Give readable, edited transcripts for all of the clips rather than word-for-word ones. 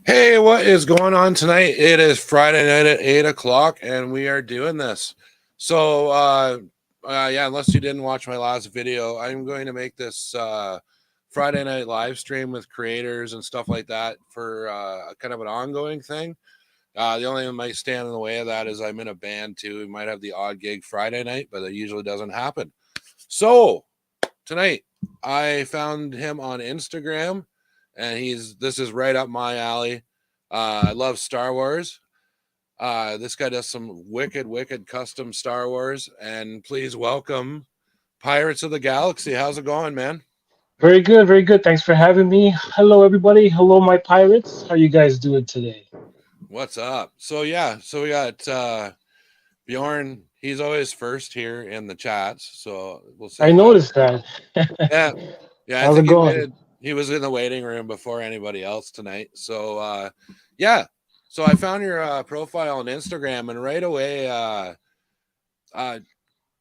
Hey, what is going on tonight? It is Friday night at 8 o'clock, and we are doing this. So, unless you didn't watch my last video, I'm going to make this Friday night live stream with creators and stuff like that for kind of an ongoing thing. The only thing that might stand in the way of that is I'm in a band too. We might have the odd gig Friday night, but it usually doesn't happen. So, tonight, I found him on Instagram, and this is right up my alley. I love Star Wars. This guy does some wicked custom Star Wars, and please welcome Pirates of the Galaxy. How's it going, man? Very good, very good. Thanks for having me. Hello, everybody. Hello, my pirates. How you guys doing today? What's up? So we got Bjorn. He's always first here in the chats, so we'll say I hi. noticed that. Yeah, yeah. I How's think it going? he was in the waiting room before anybody else tonight. Yeah. So I found your profile on Instagram, and right away, uh,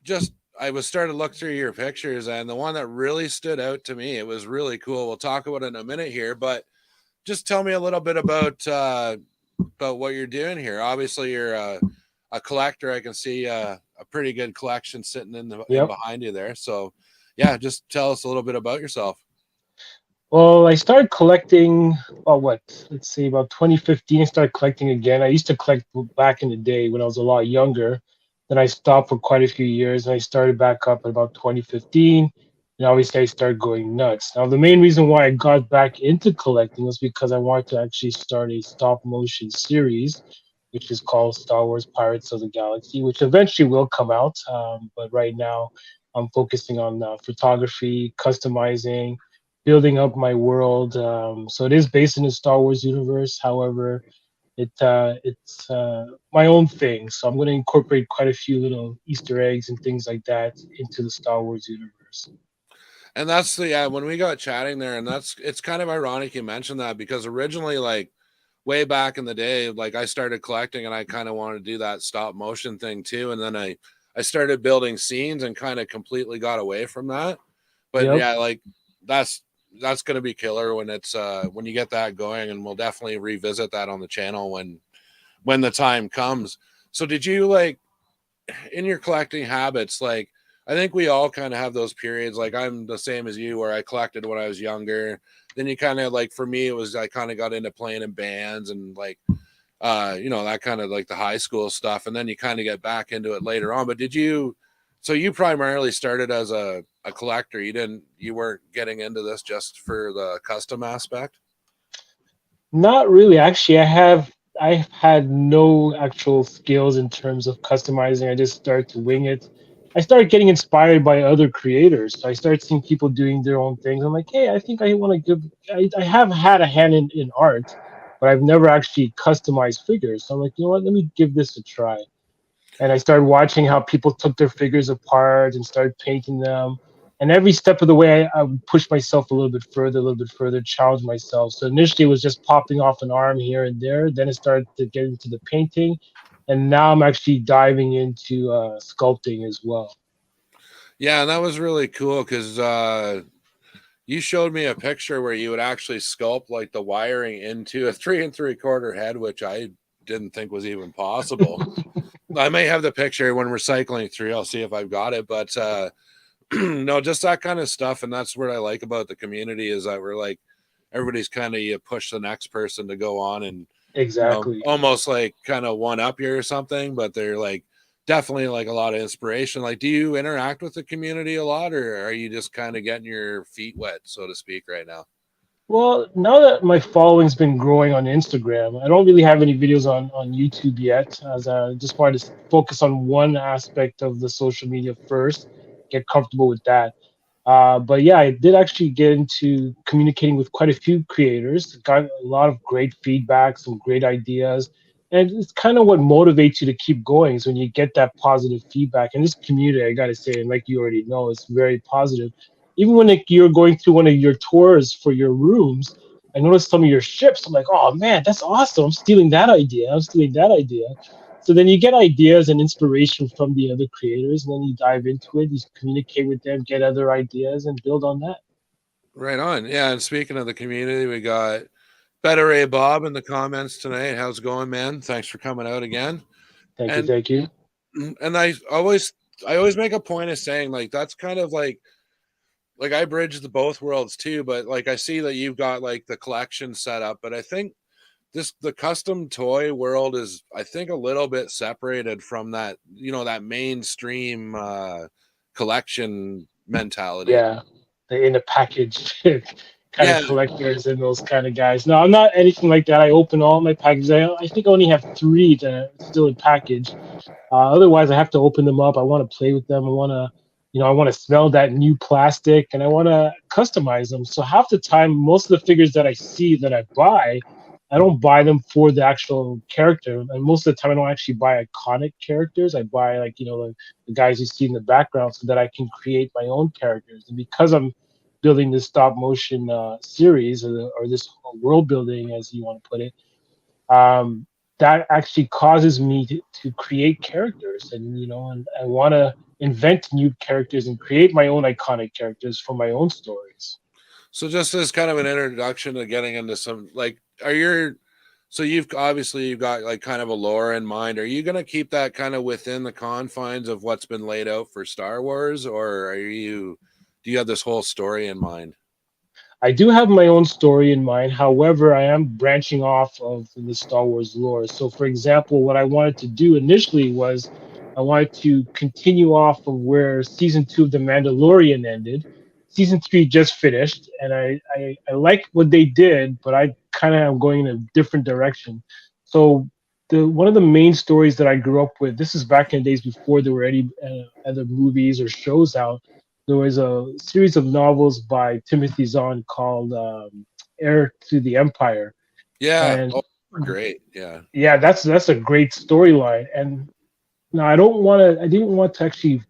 just I was starting to look through your pictures, and the one that really stood out to me, it was really cool. We'll talk about it in a minute here, but just tell me a little bit about what you're doing here. Obviously, you're a collector. I can see a pretty good collection sitting in Yep. behind you there. So, yeah, just tell us a little bit about yourself. Well, I started collecting about what? Let's see, about 2015. I started collecting again. I used to collect back in the day when I was a lot younger. Then I stopped for quite a few years, and I started back up at about 2015. And obviously, I started going nuts. Now, the main reason why I got back into collecting was because I wanted to actually start a stop motion series, which is called Star Wars Pirates of the Galaxy, which eventually will come out. But right now, I'm focusing on photography, customizing, building up my world. So it is based in the Star Wars universe. However, it's my own thing. So I'm going to incorporate quite a few little Easter eggs and things like that into the Star Wars universe. And that's the yeah, when we got chatting there, and it's kind of ironic you mentioned that because originally, like way back in the day, like I started collecting and I kind of wanted to do that stop motion thing too. And then I started building scenes and kind of completely got away from that. But Yep. yeah, like that's that's gonna be killer when it's when you get that going, and we'll definitely revisit that on the channel when the time comes. So did you like in your collecting habits, like I think we all kind of have those periods. Like I'm the same as you, where I collected when I was younger. Then you kind of like for me, it was I kind of got into playing in bands and like that kind of like the high school stuff, and then you kind of get back into it later on. But did you? So you primarily started as a collector. You weren't getting into this just for the custom aspect. Not really. Actually, I've had no actual skills in terms of customizing. I just started to wing it. I started getting inspired by other creators. So I started seeing people doing their own things. I'm like, hey, I think I want to give. I have had a hand in art, but I've never actually customized figures. So I'm like, you know what? Let me give this a try, and I started watching how people took their figures apart and started painting them. And every step of the way, I would push myself a little bit further, challenge myself. So initially, it was just popping off an arm here and there. Then it started to get into the painting, and now I'm actually diving into sculpting as well. Yeah, and that was really cool because you showed me a picture where you would actually sculpt like the wiring into a 3 3/4 head, which I didn't think was even possible. I may have the picture when we're cycling through. I'll see if I've got it, but no, just that kind of stuff, and that's what I like about the community is that we're like everybody's kind of you push the next person to go on and Exactly. almost like kind of one up you or something, but they're like definitely like a lot of inspiration. Like, do you interact with the community a lot, or are you just kind of getting your feet wet, so to speak, right now? Well, now that my following's been growing on Instagram, I don't really have any videos on YouTube yet, as I just wanted to focus on one aspect of the social media first, get comfortable with that. But yeah, I did actually get into communicating with quite a few creators, got a lot of great feedback, some great ideas. And it's kind of what motivates you to keep going is when you get that positive feedback. And this community, I got to say, and like you already know, it's very positive. Even when you're going through one of your tours for your rooms, I noticed some of your ships. I'm like, oh man, that's awesome. I'm stealing that idea. I'm stealing that idea. So then you get ideas and inspiration from the other creators, and then you dive into it, you communicate with them, get other ideas, and build on that. Right on. Yeah, and speaking of the community, we got Better A Bob in the comments tonight. How's it going, man? Thanks for coming out again. Thank you, And thank you. and I always make a point of saying like that's kind of like I bridge the both worlds too, but like I see that you've got like the collection set up, but I think the custom toy world is I think a little bit separated from that, that mainstream collection mentality. Yeah, the in a package kind of Yeah. collectors and those kind of guys. No, I'm not anything like that. I open all my packages. I think I only have three that are still in package. Otherwise, I have to open them up. I want to play with them. I want to smell that new plastic, and I want to customize them. So half the time, most of the figures that I see that I buy, I don't buy them for the actual character, and most of the time, I don't actually buy iconic characters. I buy like the guys you see in the background, so that I can create my own characters. And because I'm building this stop motion series or this world building, as you want to put it, um, that actually causes me to create characters, and I want to invent new characters and create my own iconic characters for my own stories. So just as kind of an introduction to getting into some like are your so you've got like kind of a lore in mind. Are you going to keep that kind of within the confines of what's been laid out for Star Wars, or do you have this whole story in mind? I do have my own story in mind. However, I am branching off of the Star Wars lore. So, for example, what I wanted to do initially was I wanted to continue off of where season two of The Mandalorian ended. Season three just finished, and I like what they did, but I kind of am going in a different direction. So, one of the main stories that I grew up with, this is back in the days before there were any other movies or shows out. There was a series of novels by Timothy Zahn called Heir to the Empire, Yeah. and Oh, great. Yeah. yeah, that's a great storyline. And now I don't want to. I didn't want to actually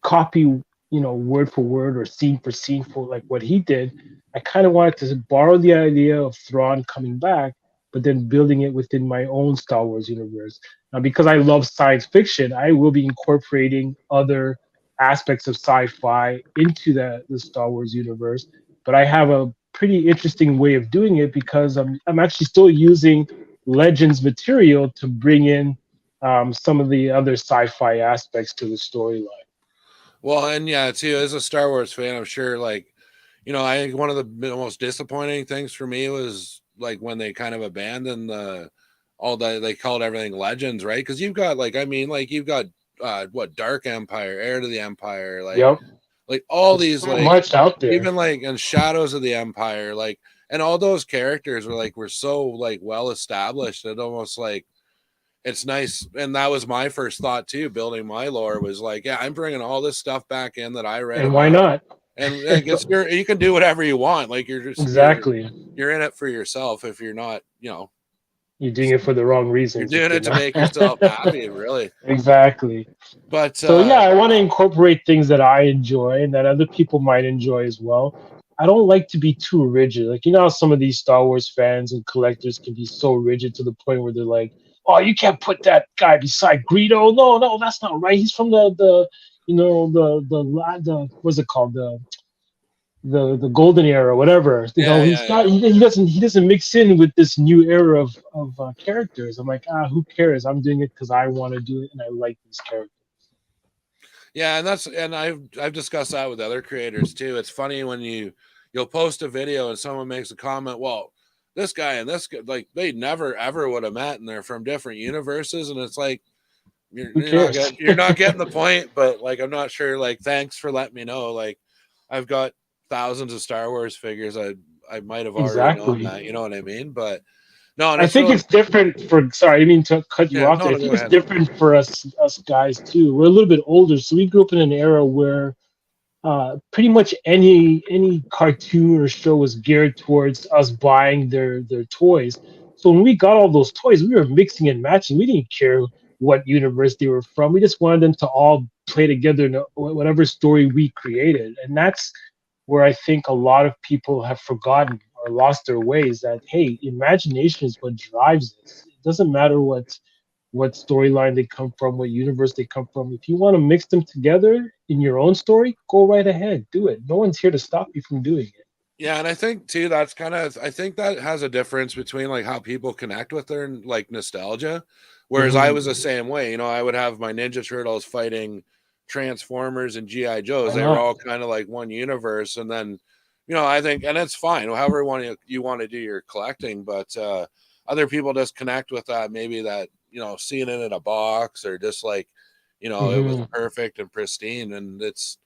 copy, word for word or scene for scene for like what he did. I kind of wanted to borrow the idea of Thrawn coming back, but then building it within my own Star Wars universe. Now, because I love science fiction, I will be incorporating other aspects of sci-fi into the Star Wars universe. But I have a pretty interesting way of doing it because I'm actually still using Legends material to bring in some of the other sci-fi aspects to the storyline. Well, and yeah, too, as a Star Wars fan, I'm sure like, I think one of the most disappointing things for me was like when they kind of abandoned all they called everything Legends, right? Because you've got like, I mean, like you've got what Dark Empire, Heir to the Empire, Yep, like all there's these so like much out there. even like and Shadows of the Empire, like and all those characters were so like well established. It almost like it's nice, and that was my first thought too. Building my lore was like, yeah, I'm bringing all this stuff back in that I read And why about, not? and I guess you can do whatever you want. Like Exactly. you're in it for yourself. If you're not, You're doing it for the wrong you're reasons if doing you're it to make yourself not. happy, really. Exactly. But So yeah, I want to incorporate things that I enjoy and that other people might enjoy as well. I don't like to be too rigid. Like how some of these Star Wars fans and collectors can be so rigid to the point where they're like, "Oh, you can't put that guy beside Greedo. No, no, that's not right. He's from the the what's it called the golden era, whatever. yeah, yeah, He's yeah. not. He doesn't mix in with this new era of characters. I'm like, who cares? I'm doing it because I want to do it and I like these characters. Yeah, and I've discussed that with other creators too. It's funny when you'll post a video and someone makes a comment, well, this guy and this guy, like they never ever would have met and they're from different universes, and it's like Who cares? you're not getting the point, but like I'm not sure. Like, thanks for letting me know. Like, I've got thousands of Star Wars figures. I might have already known Exactly. that. You know what I mean? But no, and I it's think really it's different for. Sorry, I didn't mean to cut you yeah. off No, there. I no, think go it's ahead. different for us guys too. We're a little bit older, so we grew up in an era where pretty much any cartoon or show was geared towards us buying their toys. So when we got all those toys, we were mixing and matching. We didn't care what universe they were from. We just wanted them to all play together in whatever story we created, and that's where I think a lot of people have forgotten or lost their ways. That hey, imagination is what drives this. It doesn't matter what storyline they come from, what universe they come from. If you want to mix them together in your own story, go right ahead, do it. No one's here to stop you from doing it. Yeah, and I think too that's kind of I think that has a difference between like how people connect with their like nostalgia. Whereas I was Hmm. the same way, I would have my Ninja Turtles fighting Transformers and GI Joes. Why They were not? all kind of like one universe, and then I think, and it's fine, however you want to do your collecting, but other people just connect with that. Maybe that seeing it in a box or just like it was Hmm. perfect and pristine, and it's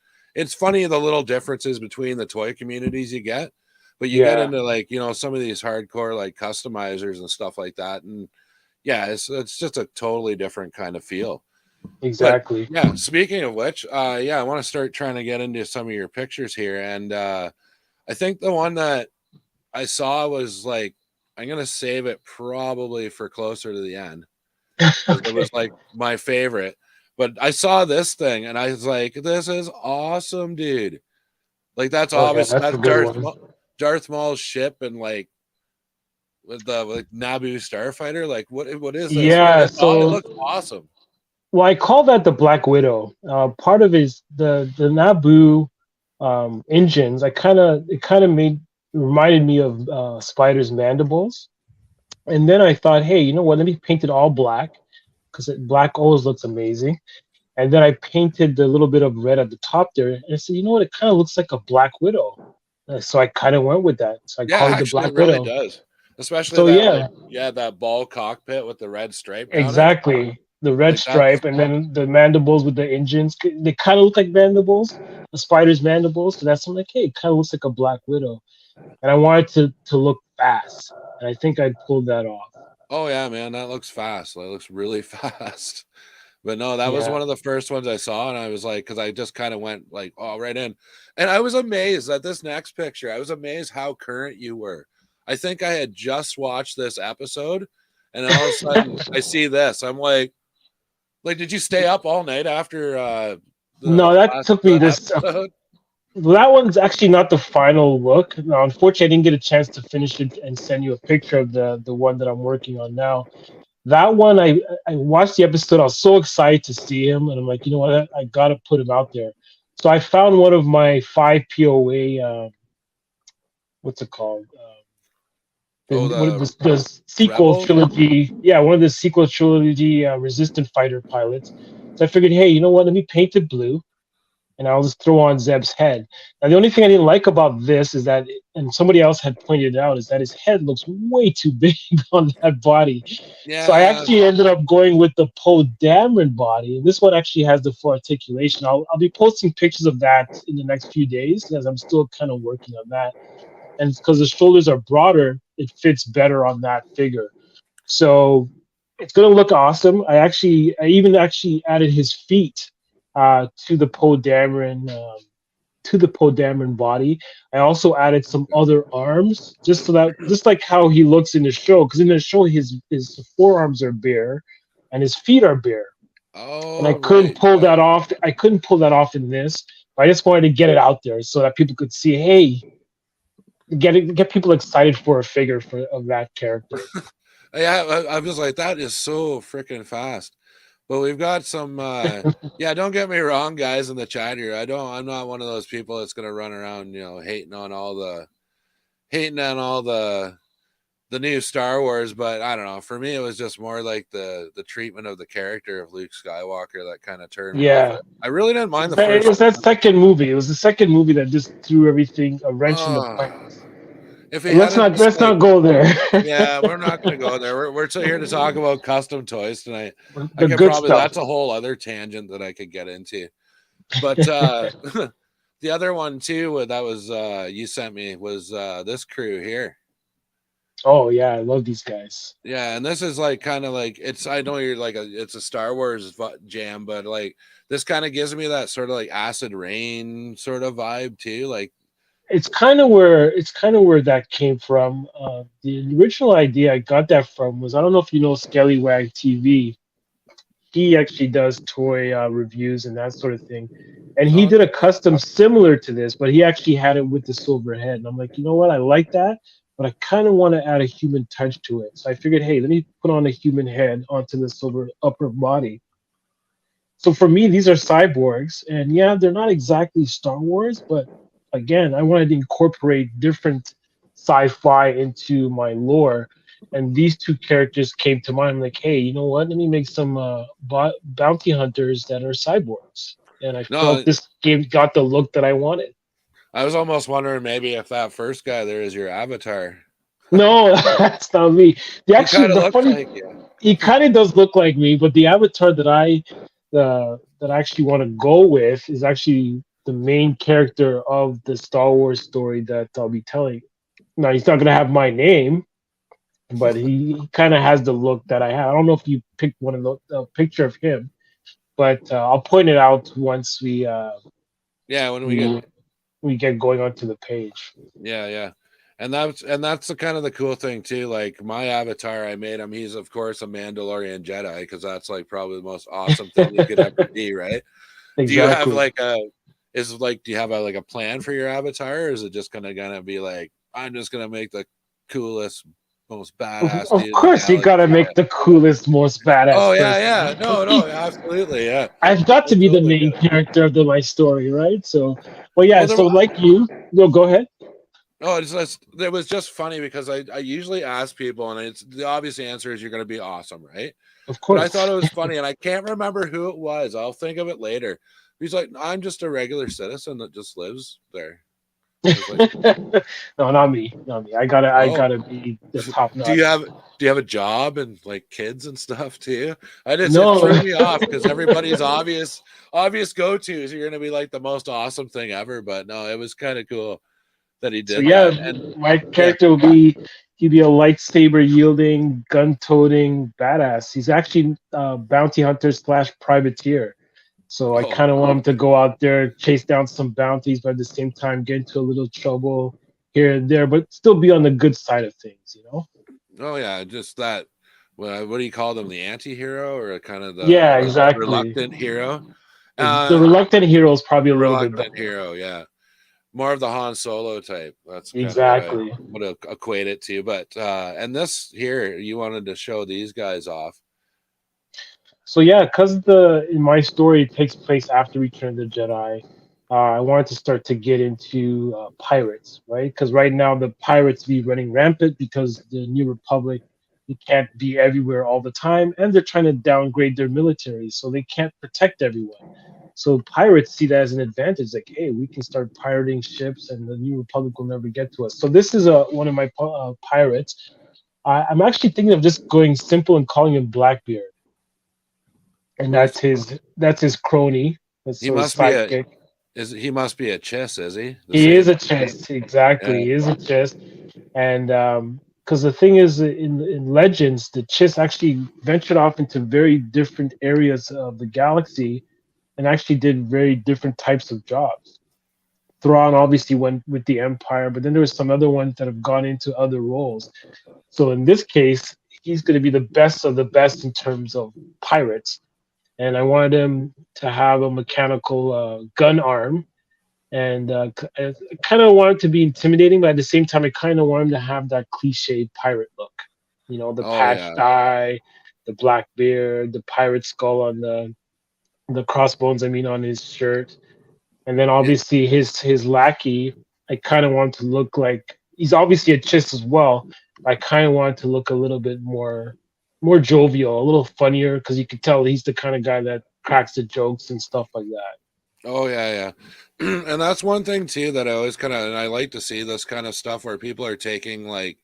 funny the little differences between the toy communities you get, but you get Yeah, into like some of these hardcore like customizers and stuff like that, and yeah, it's just a totally different kind of feel. But exactly. yeah, speaking of which, yeah, I want to start trying to get into some of your pictures here, and I think the one that I saw was like I'm gonna save it probably for closer to the end because it Okay. was like my favorite. But I saw this thing and I was like, "This is awesome, dude!" Like that's Oh yeah, obvious. that's a That's good one. Darth Maul's ship and like with the like Naboo starfighter. Like what is this, man? Yeah, It so looks awesome. well, I call that the Black Widow. Part of is the Naboo engines. It kind of made reminded me of Spider's mandibles. And then I thought, hey, you know what? Let me paint it all black because black always looks amazing. And then I painted the little bit of red at the top there, and I said, you know what? It kind of looks like a Black Widow. So I kind of went with that. So I Yeah, called it the actually, Black it really Widow. does. Especially So that like yeah, that ball cockpit with the red stripe down it. exactly. The red Like that's stripe, and then the mandibles with the engines. They kind of look like mandibles, the spider's mandibles. So that's I'm like, hey, it kind of looks like a Black Widow. And I wanted to look fast, and I think I pulled that off. oh yeah, man, that looks fast. That looks really fast. But no, that was Yeah. one of the first ones I saw, and I was like, because I just kind of went like, oh, right in, and I was amazed at this next picture. I was amazed how current you were. I think I had just watched this episode, and all of a sudden I see this. I'm like, did you stay up all night after No, that took me the this. episode? That one's actually not the final look. Now, unfortunately, I didn't get a chance to finish it and send you a picture of the one that I'm working on now. That one, I watched the episode. I was so excited to see him, and I'm like, you know what? I gotta put him out there. So I found one of my five POA. What's it called? Oh, The sequel Rebels. trilogy. Yeah, one of the sequel trilogy resistant fighter pilots. So I figured, hey, you know what? Let me paint it blue and I'll just throw on Zeb's head. Now, the only thing I didn't like about this is that, and somebody else had pointed it out, is that his head looks way too big on that body. So I Yeah. actually ended up going with the Poe Dameron body. And this one actually has the full articulation. I'll be posting pictures of that in the next few days because I'm still kind of working on that. And because the shoulders are broader, it fits better on that figure. So it's gonna look awesome. I even actually added his feet to the Poe Dameron body. I also added some other arms, just so that just like how he looks in the show, because in the show his forearms are bare and his feet are bare, and I Oh, couldn't right. pull Yeah. that off. I couldn't pull that off in this. But I just wanted to get it out there so that people could see, hey, get people excited for a figure of that character. Yeah, I was like, that is so freaking fast. But we've got some yeah, don't get me wrong, guys in the chat here. I'm not one of those people that's gonna run around, hating on all the new Star Wars, but I don't know. For me it was just more like the treatment of the character of Luke Skywalker that kind of turned me off Yeah, it. I really didn't mind the it first was that second movie. It was the second movie that just threw everything a wrench in the oh plans. if he Let's hadn't not just let's like not go there. yeah, we're not going to go there. We're still here to talk about custom toys tonight. I The could good probably stuff. that's a whole other tangent that I could get into. But the other one too that was you sent me was this crew here. Oh yeah, I love these guys. Yeah, and this is like kind of like it's I know you're like it's a Star Wars jam, but like this kind of gives me that sort of like acid rain sort of vibe too. Like It's kind of where that came from. The original idea I got that from was I don't know if you know Scallywag TV. He actually does toy reviews and that sort of thing. And he did a okay, custom similar to this, but he actually had it with the silver head. And I'm like, you know what? I like that, but I kind of want to add a human touch to it. So I figured, hey, let me put on a human head onto the silver upper body. So for me, these are cyborgs, and yeah, they're not exactly Star Wars, but again, I wanted to incorporate different sci-fi into my lore, and these two characters came to mind. I'm like, hey, you know what? Let me make some bounty hunters that are cyborgs, and I felt No, this game got the look that I wanted. I was almost wondering maybe if that first guy there is your avatar. No, that's not me. The He actually kind of the looks funny like you. he kind of does look like me, but the avatar that I actually want to go with is actually the main character of the Star Wars story that I'll be telling. Now he's not gonna have my name, but he kind of has the look that I have. I don't know if you picked one of the picture of him, but I'll point it out once Yeah, when we get we we get going onto the page. yeah, yeah. And that's the kind of the cool thing too. Like my avatar, I made him. He's of course a Mandalorian Jedi because that's like probably the most awesome thing you could ever be, right? Do you have Exactly. like a do you have a like a plan for your avatar, or is it just gonna be like I'm just gonna make the coolest, most badass Of dude in the course, you gotta galaxy? make the coolest, most Oh badass yeah, person. yeah. No, no, absolutely, yeah. I've got I to be the totally get main it. character of my story, right? So, well, yeah. Well, there, So, like you, no, go ahead. oh, it was just funny because I usually ask people, and it's the obvious answer is you're going to be awesome, right? Of But I thought course. it was funny, and I can't remember who it was. I'll think of it later. He's like, I'm just a regular citizen that just lives there. I was like, No, not me, not me. I oh, gotta be the top do you notch. have do you have a job and like kids and stuff too? It No. threw me off because everybody's obvious go tos are going to be like the most awesome thing ever. But no, it was kind of cool that he So did yeah, that, and my yeah. character will be he'd be a lightsaber yielding, gun toting badass. He's actually bounty hunter slash privateer. So I Oh, kind of want him to go out there, chase down some bounties, but at the same time get into a little trouble here and there, but still be on the good side of things, you know? oh yeah, just that. What do you call them? The anti-hero or kind of Yeah, the exactly. reluctant hero? The Uh, reluctant hero is probably a the little bit reluctant better. hero, yeah. More of the Han Solo type. That's kind of what I Exactly. would equate it to. But and this here, you wanted to show these guys off. So yeah, because the in my story it takes place after Return of the Jedi, I wanted to start to get into pirates, right? Because right now the pirates be running rampant because the New Republic they can't be everywhere all the time, and they're trying to downgrade their military, so they can't protect everyone. So pirates see that as an advantage, like, hey, we can start pirating ships, and the New Republic will never get to us. So this is one of my pirates. I'm actually thinking of just going simple and calling him Blackbeard, and Where's that's his crony. That's he so his must be a sidekick. is he must be a chiss, is he? The He is same. a chest, exactly. Yeah. He is a chest, and because the thing is, in Legends, the Chiss actually ventured off into very different areas of the galaxy, and actually did very different types of jobs. Thrawn obviously went with the Empire, but then there was some other ones that have gone into other roles. So in this case, he's going to be the best of the best in terms of pirates, and I wanted him to have a mechanical gun arm, and I kind of wanted to be intimidating, but at the same time, I kind of wanted him to have that cliche pirate look. You know, the Oh yeah. patched eye, the black beard, the pirate skull on the crossbones. I mean, on his shirt, and then It, obviously his lackey. I kind of want to look like he's obviously a chiss as well. I kind of want to look a little bit more jovial, a little funnier, because you could tell he's the kind of guy that cracks the jokes and stuff like that. oh yeah, yeah. And that's one thing too that I always kind of and I like to see this kind of stuff where people are taking like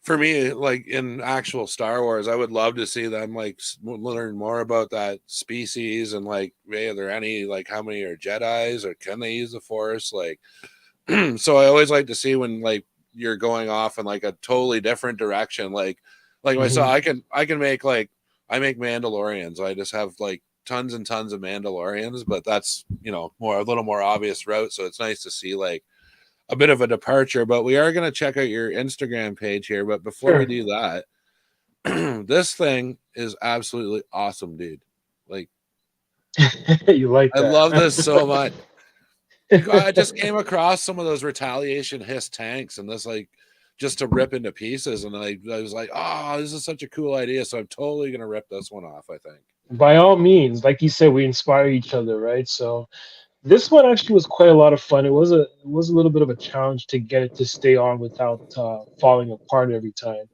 for me, like in actual Star Wars, I would love to see them like learn more about that species and like, hey, are there any like how many are Jedi's or can they use the Force? Like, so I always like to see when like you're going off in like a totally different direction. Like myself, Hmm. I can make like I make Mandalorians. I just have like tons and tons of Mandalorians, but that's more a little more obvious route. So it's nice to see like a bit of a departure, but we are going to check out your Instagram page here. But before we Sure. do that, this thing is absolutely awesome, dude. Like, You like I that? love this so much. I just came across some of those retaliation hiss tanks and this, like, just to rip into pieces. And I was like, oh, this is such a cool idea. So I'm totally going to rip this one off, I think. By all means, like you said, we inspire each other, right? So This one actually was quite a lot of fun. It was a little bit of a challenge to get it to stay on without falling apart every time.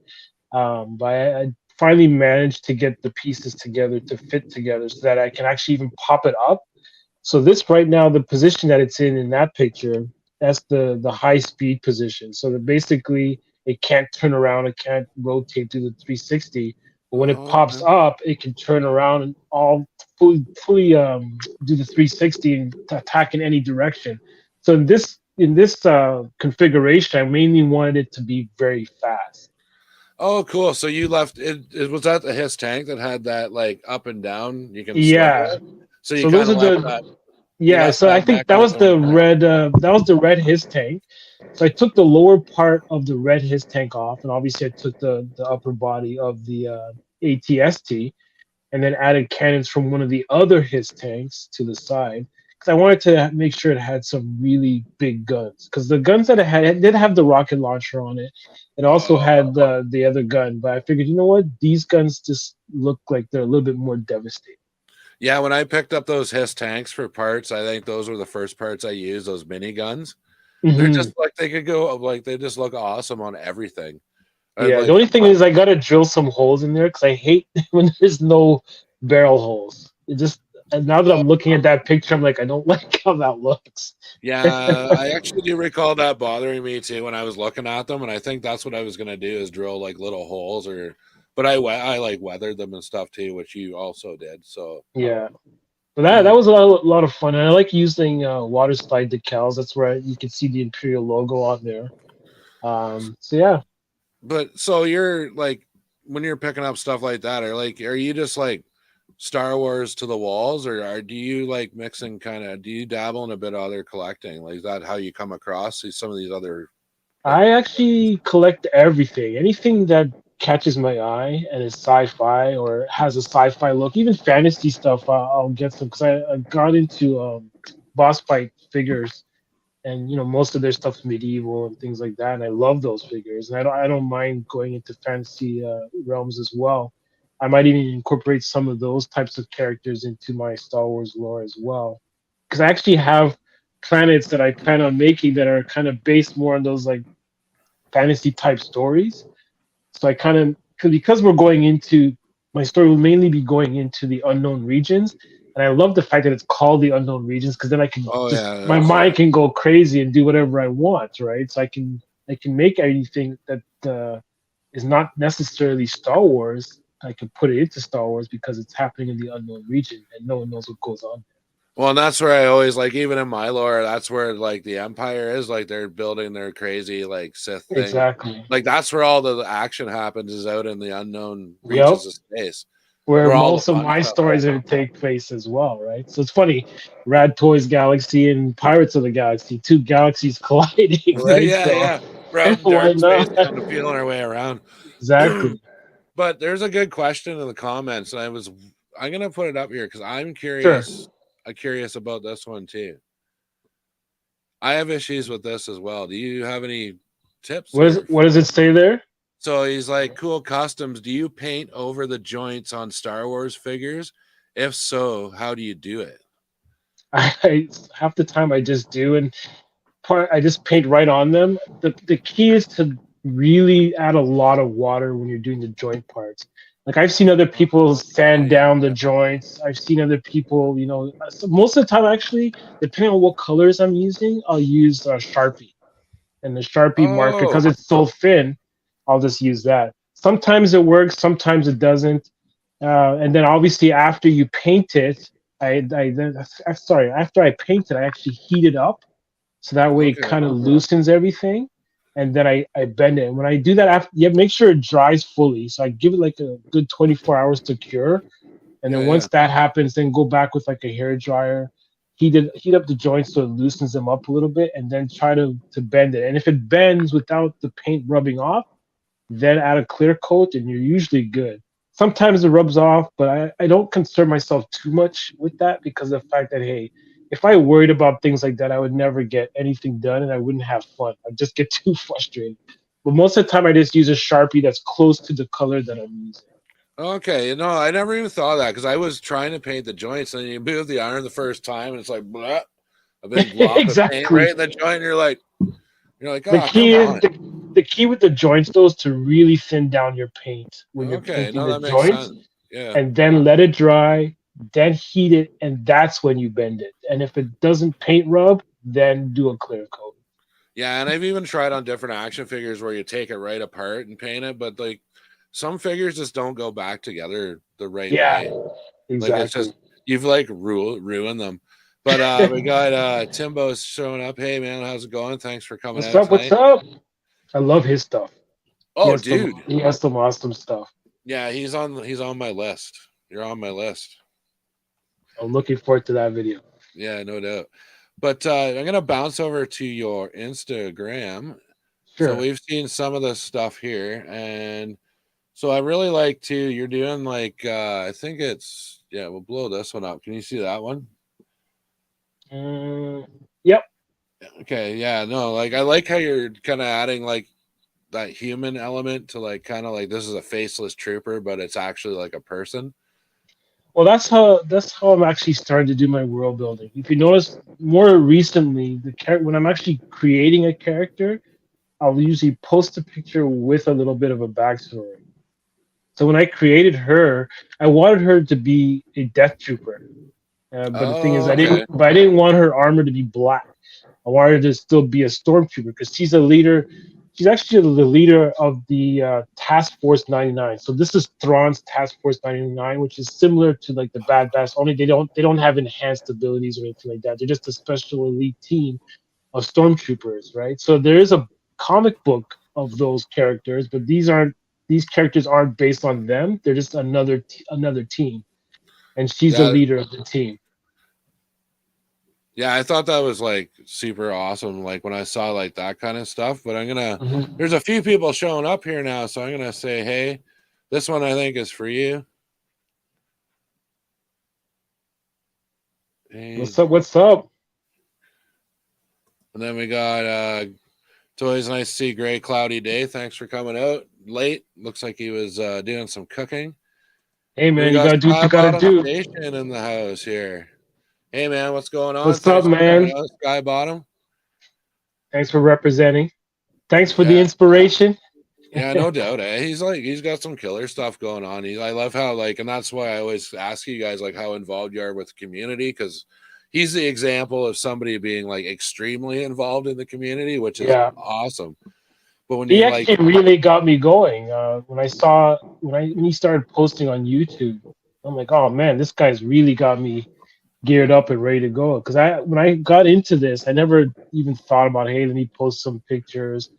But I finally managed to get the pieces together to fit together so that I can actually even pop it up. So this right now, the position that it's in that picture, that's the high speed position. So that basically it can't turn around, it can't rotate to the 360. But when it Oh, pops okay. up, it can turn around and all fully do the 360 and attack in any direction. So in this configuration, I mainly wanted it to be very fast. Oh, cool. So you left it, it was that the his tank that had that like up and down you can switch Yeah. it. So you So kind those of are left that the you Yeah, left so I that think that was mechanism the intact. red his tank. So I took the lower part of the red his tank off, and obviously I took the upper body of the ATST, and then added cannons from one of the other his tanks to the side because I wanted to make sure it had some really big guns. Because the guns that it did have the rocket launcher on it. It also Oh. had the other gun, but I figured, you know what, these guns just look like they're a little bit more devastating. Yeah, when I picked up those his tanks for parts, I think those were the first parts I used, those mini guns. They're Hmm. just like they could go like they just look awesome on everything. I Yeah, the like only thing is I gotta drill some holes in there because I hate when there's no barrel holes. It just and now that oh, I'm looking at that picture, I'm like, I don't like how that looks. yeah, I actually do recall that bothering me too when I was looking at them, and I think that's what I was gonna do is drill like little holes or, but I like weathered them and stuff too, which you also did. So Yeah, but that was a lot of fun, and I like using water slide decals. That's where you can see the Imperial logo on there. So yeah, but so you're like when you're picking up stuff like that, are you just like Star Wars to the walls, or do you like mixing kind of? Do you dabble in a bit of other collecting? Like is that how you come across some of these other like? I actually collect everything, anything that catches my eye and is sci-fi or has a sci-fi look. Even fantasy stuff, I'll get some because I got into boss fight figures, and most of their stuff's medieval and things like that, and I love those figures, and I don't mind going into fantasy realms as well. I might even incorporate some of those types of characters into my Star Wars lore as well, because I actually have planets that I plan on making that are kind of based more on those like fantasy type stories. So I kind of because we're going into my story will mainly be going into the unknown regions, and I love the fact that it's called the unknown regions because then I can Oh just yeah, my that's mind can go crazy and do whatever I want, right? So I can make anything that is not necessarily Star Wars. I can put it into Star Wars because it's happening in the unknown region and no one knows what goes on. well, and that's where I always like, even in my lore, that's where like the Empire is. Like they're building their crazy like Sith thing. Exactly. Like that's where all the action happens is out in the unknown Yep. reaches of space, Where where all the most of fun my stuff stories are happens. to take place as well, right? So it's funny, Rad Toys Galaxy and Pirates of the Galaxy, two galaxies colliding, right? Yeah, So yeah. We're out in why dark space, not? kind of feeling our way around. Exactly. But there's a good question in the comments, and I'm gonna put it up here because I'm Sure. curious. I'm curious about this one too. I have issues with this as well. Do you have any tips or What does it say there? so he's like, cool customs. Do you paint over the joints on Star Wars figures? If so, how do you do it? I half the time I just do, and I just paint right on them. The key is to really add a lot of water when you're doing the joint parts. Like I've seen other people Oh, sand yeah. down the joints. I've seen other people, so most of the time actually, depending on what colors I'm using, I'll use Sharpie and the Sharpie marker Oh, because it's so thin. I'll just use that. Sometimes it works, sometimes it doesn't. And then obviously after you paint it, sorry, after I paint it, I actually heat it up so that way it okay. kind of loosens everything, and then I bend it. And when I do that, after you make sure it dries fully. So I give it like a good 24 hours to cure, and Yeah, then yeah. once that happens, then go back with like a hair dryer, heat up the joints so it loosens them up a little bit, and then try to bend it. And if it bends without the paint rubbing off, then add a clear coat, and you're usually good. Sometimes it rubs off, but I don't concern myself too much with that because of the fact that, hey, if I worried about things like that, I would never get anything done and I wouldn't have fun. I'd just get too frustrated. But most of the time, I just use a Sharpie that's close to the color that I'm using. Okay. No, I never even thought of that because I was trying to paint the joints and you move the iron the first time and it's like, blah. a big blob of paint Exactly. right in the joint. You're like, The oh, key come is on. the key with the joints though is to really thin down your paint when you're Okay, painting no, the that makes joints, sense. Yeah. and then let it dry, then heat it, and that's when you bend it. And if it doesn't paint rub, then do a clear coat. Yeah, and I've even tried on different action figures where you take it right apart and paint it, but like some figures just don't go back together the right Yeah, way. Like it's exactly. just you've like ruined them. But we got Timbo's showing up. Hey man, how's it going? Thanks for coming What's out up? What's tonight. up? I love his stuff. Oh, dude. He has some awesome stuff. Yeah, he's on my list. You're on my list. I'm looking forward to that video. Yeah, no doubt. But I'm gonna bounce over to your Instagram. So Sure. we've seen some of this stuff here, and so I really like to. You're doing like I think it's yeah. We'll blow this one up. Can you see that one? Yep. Okay, yeah, no, like I like how you're kind of adding like that human element to like kind of like this is a faceless trooper, but it's actually like a person. Well, that's how I'm actually starting to do my world building. If you notice, more recently, when I'm actually creating a character, I'll usually post a picture with a little bit of a backstory. So when I created her, I wanted her to be a death trooper. But the thing is, Oh, okay. I didn't want her armor to be black. I wanted her to still be a stormtrooper because she's a leader. She's actually the leader of the Task Force 99. So this is Thrawn's Task Force 99, which is similar to like the Bad Batch. Only they don't have enhanced abilities or anything like that. They're just a special elite team of stormtroopers, right? So there is a comic book of those characters, but these characters aren't based on them. They're just another team, and she's the Yeah, leader of the team. yeah, I thought that was like super awesome. Like when I saw like that kind of stuff. But I'm gonna. Mhm. There's a few people showing up here now, so I'm gonna say, hey, this one I think is for you. Hey, What's up? What's up? and then we got it's always nice to see gray cloudy day. Thanks for coming out late. Looks like he was doing some cooking. Hey We man, you got gotta do what Sky you gotta Bottom do. Station in the house here. Hey man, what's going on? What's up, Thanks for coming man? out, Sky Bottom. Thanks for representing. Thanks for the Yeah, inspiration. yeah, no doubt. He's got some killer stuff going on. I love how like, and that's why I always ask you guys like how involved you are with the community because he's the example of somebody being like extremely involved in the community, which is Yeah, awesome. But when he you like, actually really got me going. When he started posting on YouTube, I'm like, oh man, this guy's really got me geared up and ready to go. Because when I got into this, I never even thought about, hey, let me post some pictures.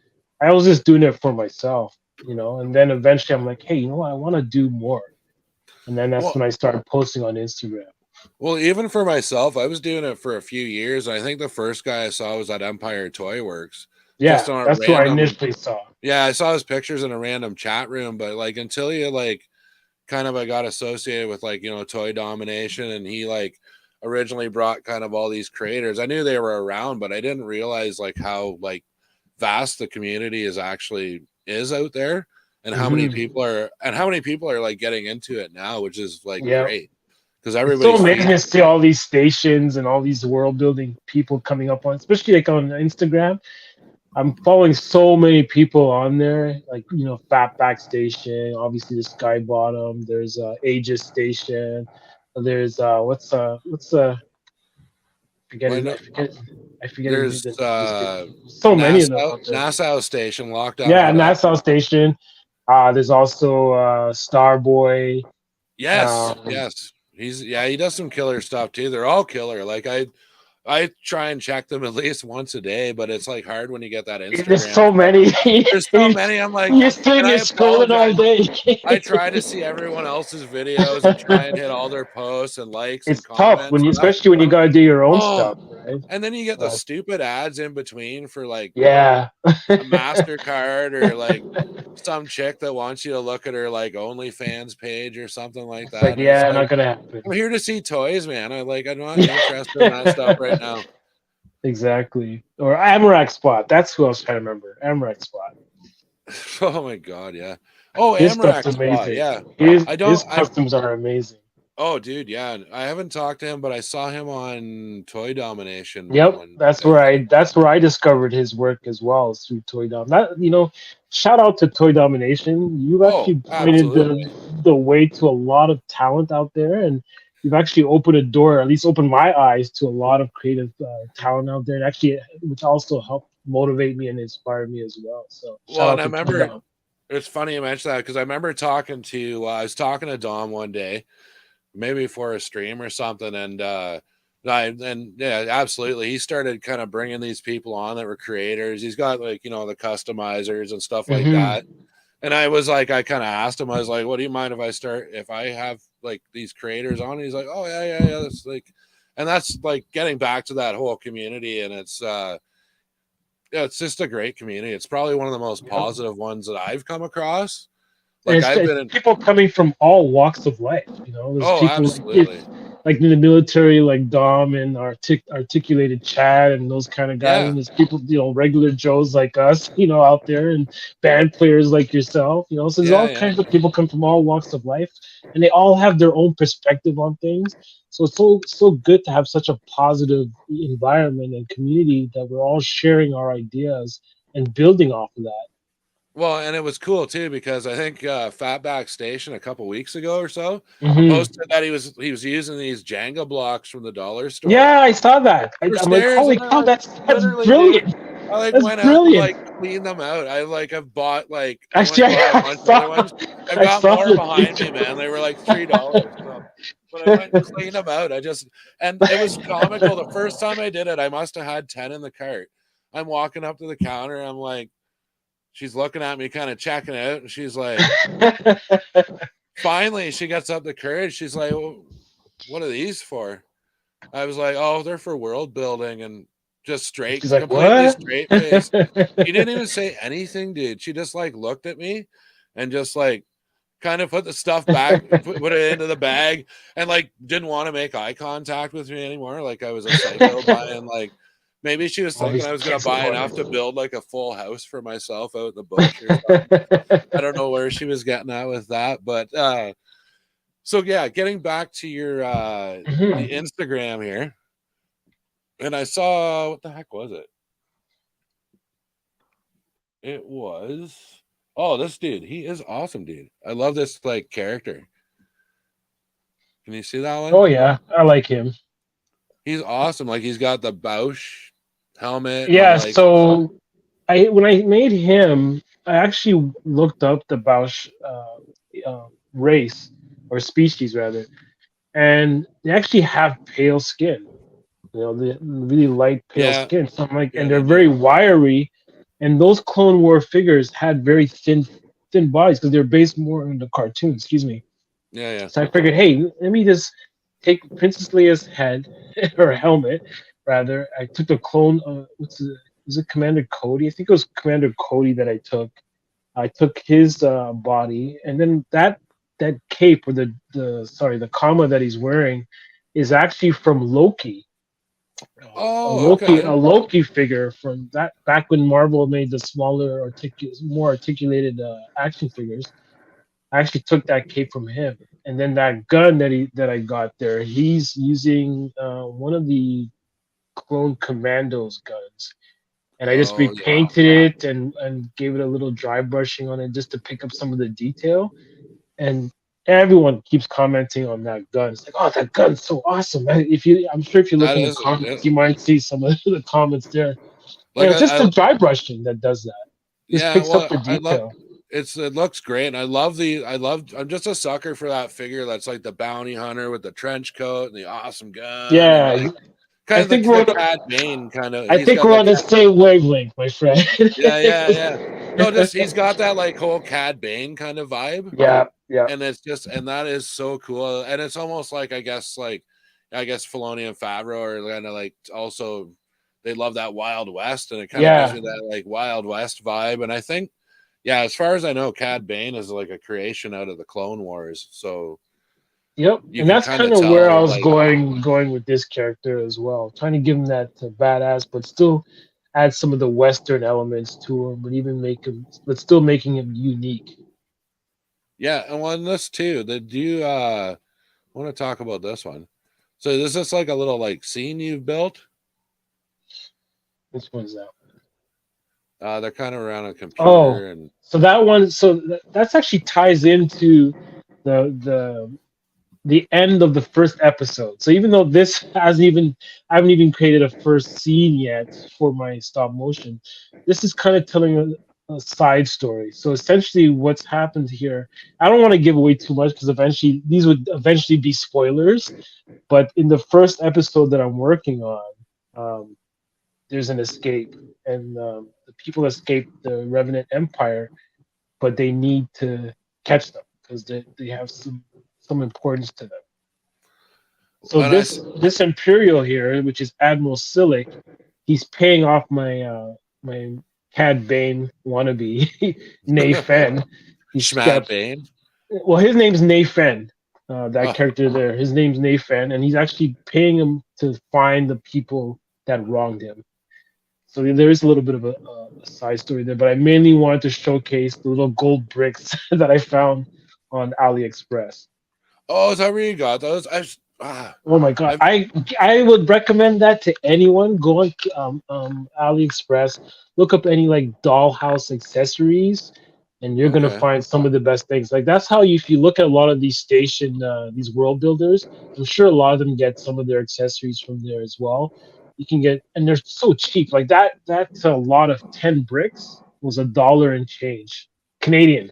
I was just doing it for myself, And then eventually, I'm like, hey, you know what? I want to do more. And then that's well, when I started posting on Instagram. well, even for myself, I was doing it for a few years. And I think the first guy I saw was at Empire Toy Works, Yeah, just on a that's who I random. initially saw. Yeah, I saw his pictures in a random chat room, but like until you like kind of I got associated with like toy domination, and he like originally brought kind of all these creators. I knew they were around, but I didn't realize like how like vast the community is out there, and how many people are like getting into it now, which is like Yeah. great because It's so everybody's amazing feeding. to see all these stations and all these world building people coming up on, especially like on Instagram. I'm following so many people on there, like Fatback Station, obviously the Sky Bottom. There's Aegis Station. There's what's forget Well, I his know I forget the there's name of the station. So many of them out there. NASA station lockdown Yeah, production. Nassau Station. There's also Starboy. Yes, Um, yes. He does some killer stuff too. They're all killer. Like I try and check them at least once a day, but it's like hard when you get that there's Instagram so stuff. many. There's so many. I'm like, You're sitting and there I scrolling all apologize. day. I try to see everyone else's videos and try and hit all their posts and likes and It's tough comments. And especially when you gotta do your own oh, stuff, right? and then you get the But stupid ads in between for like yeah, a MasterCard or like some chick that wants you to look at her like OnlyFans page or something like it's like, that. And it's yeah, like, not gonna happen. I'm here to see toys, man. I'm not interested in that stuff right now. Exactly. Or Amarak Spot. That's who I was trying to remember. Amarak Spot. Oh my god, yeah. Oh, His stuff's Amrak spot, amazing. yeah. His I his don't. I customs are amazing. Oh, dude, yeah. I haven't talked to him, but I saw him on Toy Domination Yep, one, that's I where think. I discovered his work as well, is through Toy Dom. That, shout out to Toy Domination. You've Oh, actually pointed absolutely. the way to a lot of talent out there, and you've actually opened a door, at least opened my eyes to a lot of creative talent out there, and actually, which also helped motivate me and inspire me as well. So shout Well, and out I to Toy remember Dom. it's funny you mentioned that because I remember talking to I was talking to Dom one day, maybe for a stream or something, and yeah, absolutely. He started kind of bringing these people on that were creators. He's got like the customizers and stuff like Hmm. that. And I was like, I kind of asked him, I was like, "What do you mind if I start if I have like these creators on?" And he's like, "Oh yeah, yeah, yeah." That's like, and that's like getting back to that whole community, and yeah, it's just a great community. It's probably one of the most Yep. positive ones that I've come across. And Like I've it's been in, people coming from all walks of life. There's oh, people like absolutely, like in the military, like Dom and articulated Chad and those kind of guys. yeah, And there's people, regular Joes like us, out there, and band players like yourself. So there's yeah, all yeah. kinds of people come from all walks of life, and they all have their own perspective on things. So it's so good to have such a positive environment and community that we're all sharing our ideas and building off of that. Well, and it was cool too because I think Fatback Station a couple weeks ago or so Hmm. posted that he was using these Jenga blocks from the dollar store Yeah, I saw that. for I'm like, stairs, holy and I cow, like that's literally, dude. brilliant. I like That's went out and brilliant. like cleaned them out. I've bought like I went and Actually, bought a bunch of other ones. I've I got saw more the behind me, man. TikTok. They were like $3. So, but I went and cleaned them out. And it was comical. The first time I did it, I must have had 10 in the cart. I'm walking up to the counter. I'm like, she's looking at me, kind of checking out, and she's like, finally, she gets up the courage. She's like, well, "What are these for?" I was like, "Oh, they're for world building," and just She's straight, like, completely what? straight face. She didn't even say anything, dude. She just like looked at me and just like kind of put the stuff back, put it into the bag, and like didn't want to make eye contact with me anymore. Like I was a psycho buying like maybe she was All thinking these I was gonna kids buy going. enough to build like a full house for myself out in the bush or something. I don't know where she was getting at with that, but so yeah, getting back to your the Mhm. Instagram here, and I saw what the heck was it? It was oh, this dude, he is awesome, dude. I love this like character. Can you see that one? Oh yeah, I like him. He's awesome. Like he's got the Bausch helmet and Yeah, like so I when I made him, I actually looked up the Bausch race or species rather, and they actually have pale skin. The really light pale yeah, skin. So I'm like, yeah, and they're they very do. wiry, and those Clone War figures had very thin bodies because they're based more on the cartoon. Excuse me. Yeah, yeah, So I figured, hey, let me just take Princess Leia's head or helmet, rather. I took the clone. Was it Commander Cody? I think it was Commander Cody that I took. I took his body, and then that cape or the comma that he's wearing is actually from Loki. oh, okay. A Loki figure from that back when Marvel made the smaller, more articulated action figures. I actually took that cape from him, and then that gun that I got there, he's using one of the clone Commandos guns, and I just Oh yeah, repainted it and gave it a little dry brushing on it just to pick up some of the detail. And everyone keeps commenting on that gun. It's like, oh, that gun's so awesome. I'm sure if you look that in the is comments, you might see some of the comments there. like It's just I the dry brushing that does that. Just yeah. picks up Well, the I love detail. it looks great. And I'm just a sucker for that figure that's like the bounty hunter with the trench coat and the awesome gun and Yeah, like kind I of think the Cad Bane kind of. He's got we're the on the cat. same wavelength, my friend. Yeah, yeah, yeah. No, just he's got that like whole Cad Bane kind of vibe, Yeah, yeah, and it's just and that is so cool. And it's almost like I guess Filoni and Favreau are kind of like also they love that Wild West, and it kind of gives yeah. me that like Wild West vibe. And I think yeah, as far as I know, Cad Bane is like a creation out of the Clone Wars, so Yep, you and can that's kind kind of of where I tell was like going with this character as well, trying to give him that badass, but still add some of the Western elements to him, but even make him, but still making him unique. yeah. And on this too, did you I want to talk about this one. So this is like a little like scene you've built. Which one's that? They're kind of around a Oh, computer and so that one. So that's actually ties into the the end of the first episode. So even though this hasn't even I haven't even created a first scene yet for my stop motion, this is kind of telling a side story. So essentially, what's happened here, I don't want to give away too much because eventually these would eventually be spoilers. But in the first episode that I'm working on, um, there's an escape, and the people escape the Revenant Empire, but they need to catch them because they have some importance to them. So and I this Imperial here, which is Admiral Silic, he's paying off my Cad Bane wannabe, Nay Fen. He's Schmad got Bane. well, his name's Nay Fen. That Oh, character there, his name's Nay Fen, and he's actually paying him to find the people that wronged him. So there is a little bit of a side story there, but I mainly wanted to showcase the little gold bricks that I found on AliExpress. oh, is that where you got those? Oh my god, I've I would recommend that to anyone. Go on AliExpress, look up any like dollhouse accessories, and you're gonna okay. find some of the best things. Like that's how you, if you look at a lot of these these world builders, I'm sure a lot of them get some of their accessories from there as well. You can get, and they're so cheap. Like that's a lot of 10 bricks was $1 and change Canadian.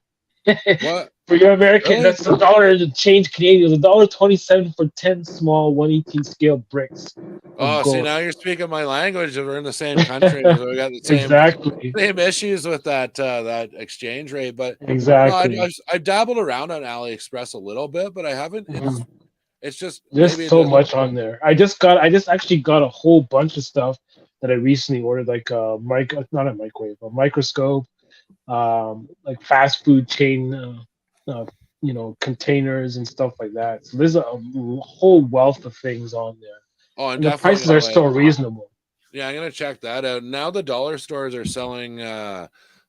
What? For your American, Really? that's $1 and change Canadian. It was $1.27 for 10 small 1/18 scale bricks of Oh, see, gold. now you're speaking my language. We're in the same country, so we got the Exactly. same issues with that exchange rate. But no, Exactly. I've dabbled around on AliExpress a little bit, but I haven't. Mhm. It's just There's maybe it so doesn't. much on there. I just actually got a whole bunch of stuff that I recently ordered, like not a microwave, a microscope, like fast food chain, uh, containers and stuff like that. So there's a whole wealth of things on there, Oh, I'm and the definitely prices gonna are like. still reasonable. Yeah, I'm gonna check that out. Now the dollar stores are selling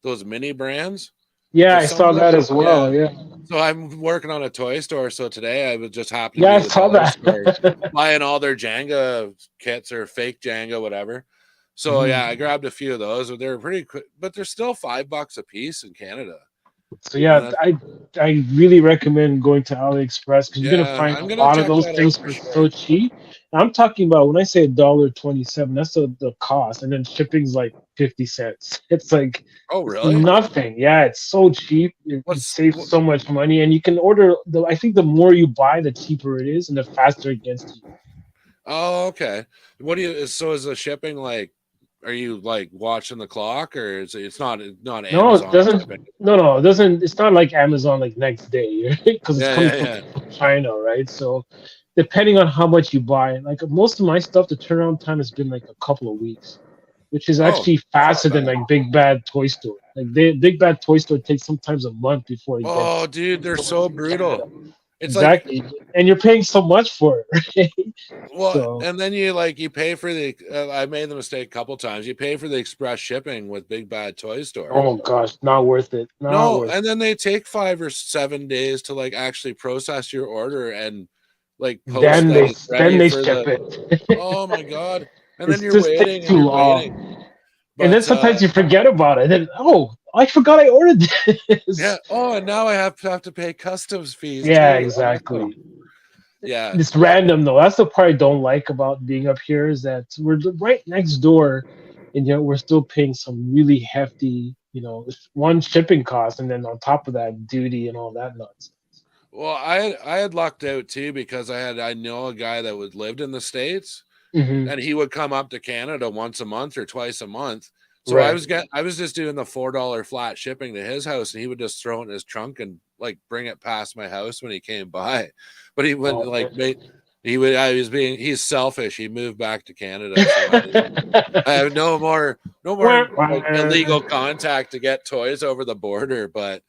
those mini brands. Yeah, Like I some of saw them, that as yeah. well. Yeah, So I'm working on a toy store. So today I was just happened to yeah, be I at the saw dollar that. store buying all their Jenga kits or fake Jenga, whatever. So yeah, I Mhm. grabbed a few of those. But they're pretty quick, but they're still $5 a piece in Canada. So And yeah, that's I really recommend going to AliExpress because you're gonna yeah, find a I'm gonna lot of check those that out things for for sure. so cheap. And I'm talking about when I say $1.27, that's the cost, and then shipping's like 50 cents. It's like Oh it's really? nothing. Yeah, it's so cheap. You What's save what, so much money, and you can order the. I think the more you buy, the cheaper it is, and the faster it gets to you. oh okay. What do you so is the shipping like are you like watching the clock or is it's not No, it Amazon doesn't. shipping? No, it doesn't. It's not like Amazon like next day because it's Yeah, coming yeah, from yeah. China, right? So depending on how much you buy, like most of my stuff, the turnaround time has been like a couple of weeks, which is Oh, actually that's not faster than bad. like Big Bad Toy Store. Like Big Bad Toy Store takes sometimes a month before it Oh, gets dude, they're so to Canada. brutal. It's like, Exactly, and you're paying so much for it, right? well, So, and then you pay for the. I made the mistake a couple times. You pay for the express shipping with Big Bad Toy Store. oh gosh, not worth it. Not No, worth and then they take 5 or 7 days to like actually process your order and like it. post that it's Then ready they for ship the. it. Oh my god! And then It you're just takes waiting and too you're waiting, long. And then but sometimes you forget about it. And oh, I forgot I ordered yeah. this. Oh, and now I have to pay customs fees Yeah, too. Oh, exactly. yeah. It's random though. That's the part I don't like about being up here is that we're right next door, and yet we're still paying some really hefty, one shipping cost, and then on top of that, duty and all that nuts. Well, I had lucked out too because I know a guy that would lived in the States Hmm. and he would come up to Canada once a month or twice a month. So Right. I was just doing the $4 flat shipping to his house and he would just throw it in his trunk and like bring it past my house when he came by. But he wouldn't Oh, like man. make he would I was being he's selfish. He moved back to Canada. So I have no more Wah, like wah. illegal contact to get toys over the border, but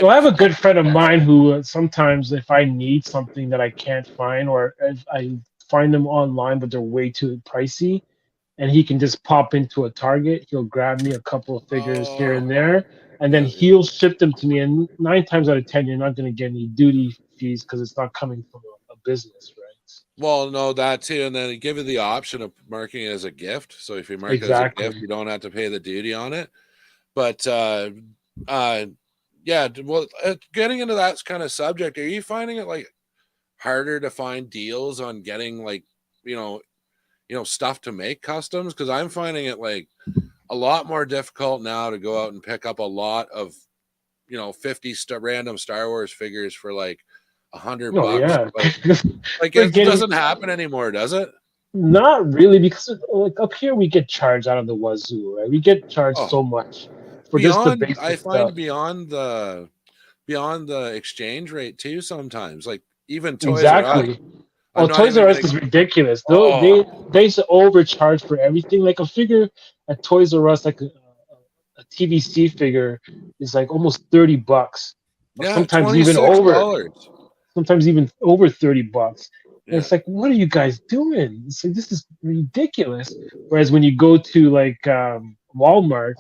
Well, I'm I have a good friend of mine who sometimes, if I need something that I can't find, or if I find them online but they're way too pricey, and he can just pop into a Target, he'll grab me a couple of figures here oh and there, and then yeah, yeah. he'll ship them to me. And 9 times out of 10, you're not going to get any duty fees because it's not coming from business, right? Well, no, that too, and then they give you the option of marking it as a gift. So if you mark it as a gift, Exactly. you don't have to pay the duty on it. But uh, yeah, well, getting into that kind of subject, are you finding it like harder to find deals on getting like you know stuff to make customs? Because I'm finding it like a lot more difficult now to go out and pick up a lot of 50 random Star Wars figures for like Oh $100. yeah, Like we're it getting doesn't happen anymore, does it? not really because like up here we get charged out of the wazoo, right? We get charged Oh, so much for just the beyond I basic stuff. find beyond the exchange rate too sometimes. Like even Toys R Us. Exactly. Oh, I'm not Toys even R Us gonna. is ridiculous. Though Oh they used to overcharge for everything. Like a figure at Toys R Us, like a TVC figure, is like almost $30, or yeah, $26. sometimes even over $30. And Yeah. it's like, what are you guys doing? It's like this is ridiculous. Whereas when you go to like Walmart,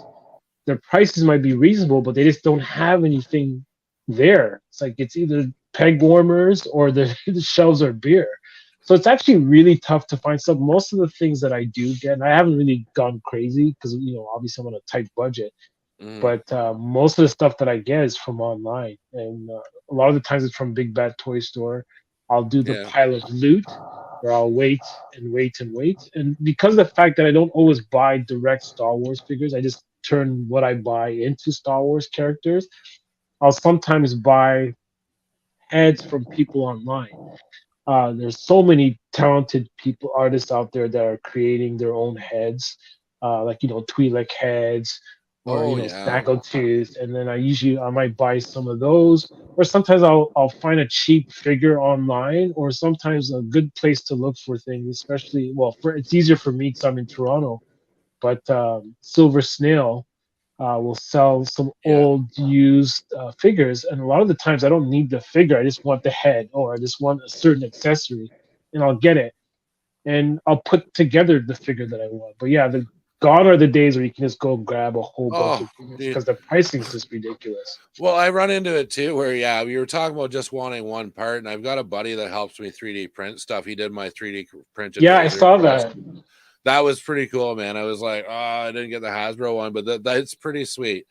their prices might be reasonable, but they just don't have anything there. It's like it's either peg warmers or the, the shelves are bare. So it's actually really tough to find stuff. Most of the things that I do get, and I haven't really gone crazy because obviously I'm on a tight budget. Mm, But most of the stuff that I get is from online, and a lot of the times it's from Big Bad Toy Store. I'll do the yeah. pile of loot, where I'll wait and wait and wait. And because of the fact that I don't always buy direct Star Wars figures, I just turn what I buy into Star Wars characters. I'll sometimes buy heads from people online. There's so many talented people, artists out there that are creating their own heads, like Twi'lek heads, or Oh yeah. Snaggletooth, and then I might buy some of those, or sometimes I'll find a cheap figure online, or sometimes a good place to look for things, especially it's easier for me because I'm in Toronto, but Silver Snail will sell some Yeah. old used figures, and a lot of the times I don't need the figure. I just want the head, or I just want a certain accessory, and I'll get it, and I'll put together the figure that I want. But yeah, the gone are the days where you can just go grab a whole bunch Oh, of figures dude. because the pricing is just ridiculous. Well, I run into it too, where yeah, we were talking about just wanting one part, and I've got a buddy that helps me 3D print stuff. He did my 3D printed Yeah, I Razor saw Crest. that. That was pretty cool, man. I was like, oh, I didn't get the Hasbro one, but that's pretty sweet.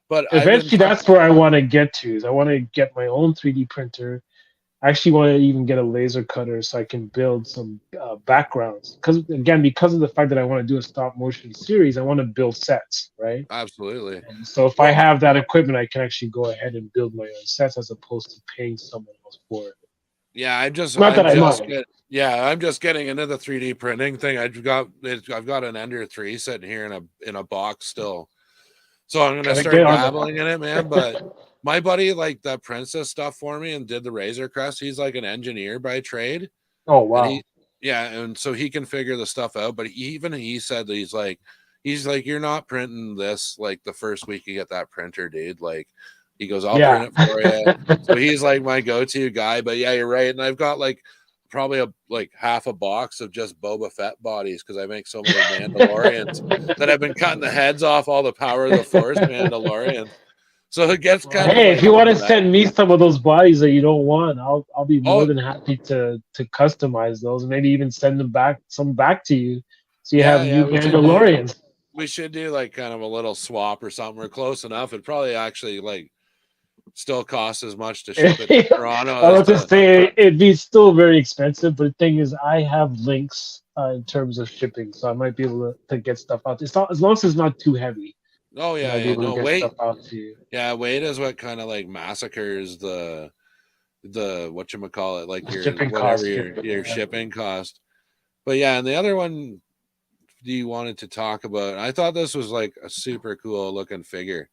But I've been Eventually, that's where I want to get to. Is I want to get my own 3D printer. I actually want to even get a laser cutter so I can build some backgrounds. Because of the fact that I want to do a stop motion series, I want to build sets, right? absolutely. And so if I Well, have that equipment, I can actually go ahead and build my own sets as opposed to paying someone else for it. yeah, Not that I mind. I'm just getting into the 3D printing thing. I've got an Ender 3 sitting here in a box still. So I'm gonna Gotta start get on dabbling in it, man. But that. my buddy like that princess stuff for me and did the Razor Crest. He's like an engineer by trade, Oh and wow. and so he can figure the stuff out. But even he said that he's like you're not printing this like the first week you get that printer, dude. Like he goes, I'll Yeah. print it for you. So he's like my go-to guy. But yeah, you're right. And I've got like probably like half a box of just Boba Fett bodies because I make so many Mandalorians that I've been cutting the heads off all the Power of the Force Mandalorians. So it gets Well, kind of hey, if like you want into to that. send me some of those bodies that you don't want, I'll be more Oh than happy to customize those, and maybe even send some back to you, so you have yeah, new Mandalorians. we should do like kind of a little swap or something. We're close enough. It'd probably actually like still cost as much to ship it to Toronto I as would just to. say it'd be still very expensive, but the thing is, I have links in terms of shipping, so I might be able to get stuff out. It's not as long as it's not too heavy, Oh I yeah, might be yeah. able to No, get wait. stuff out to you. Yeah, weight is what kind of like massacres the what you call it, like The your shipping whatever cost here, your yeah. shipping cost. But yeah, and the other one you wanted to talk about, I thought this was like a super cool looking figure.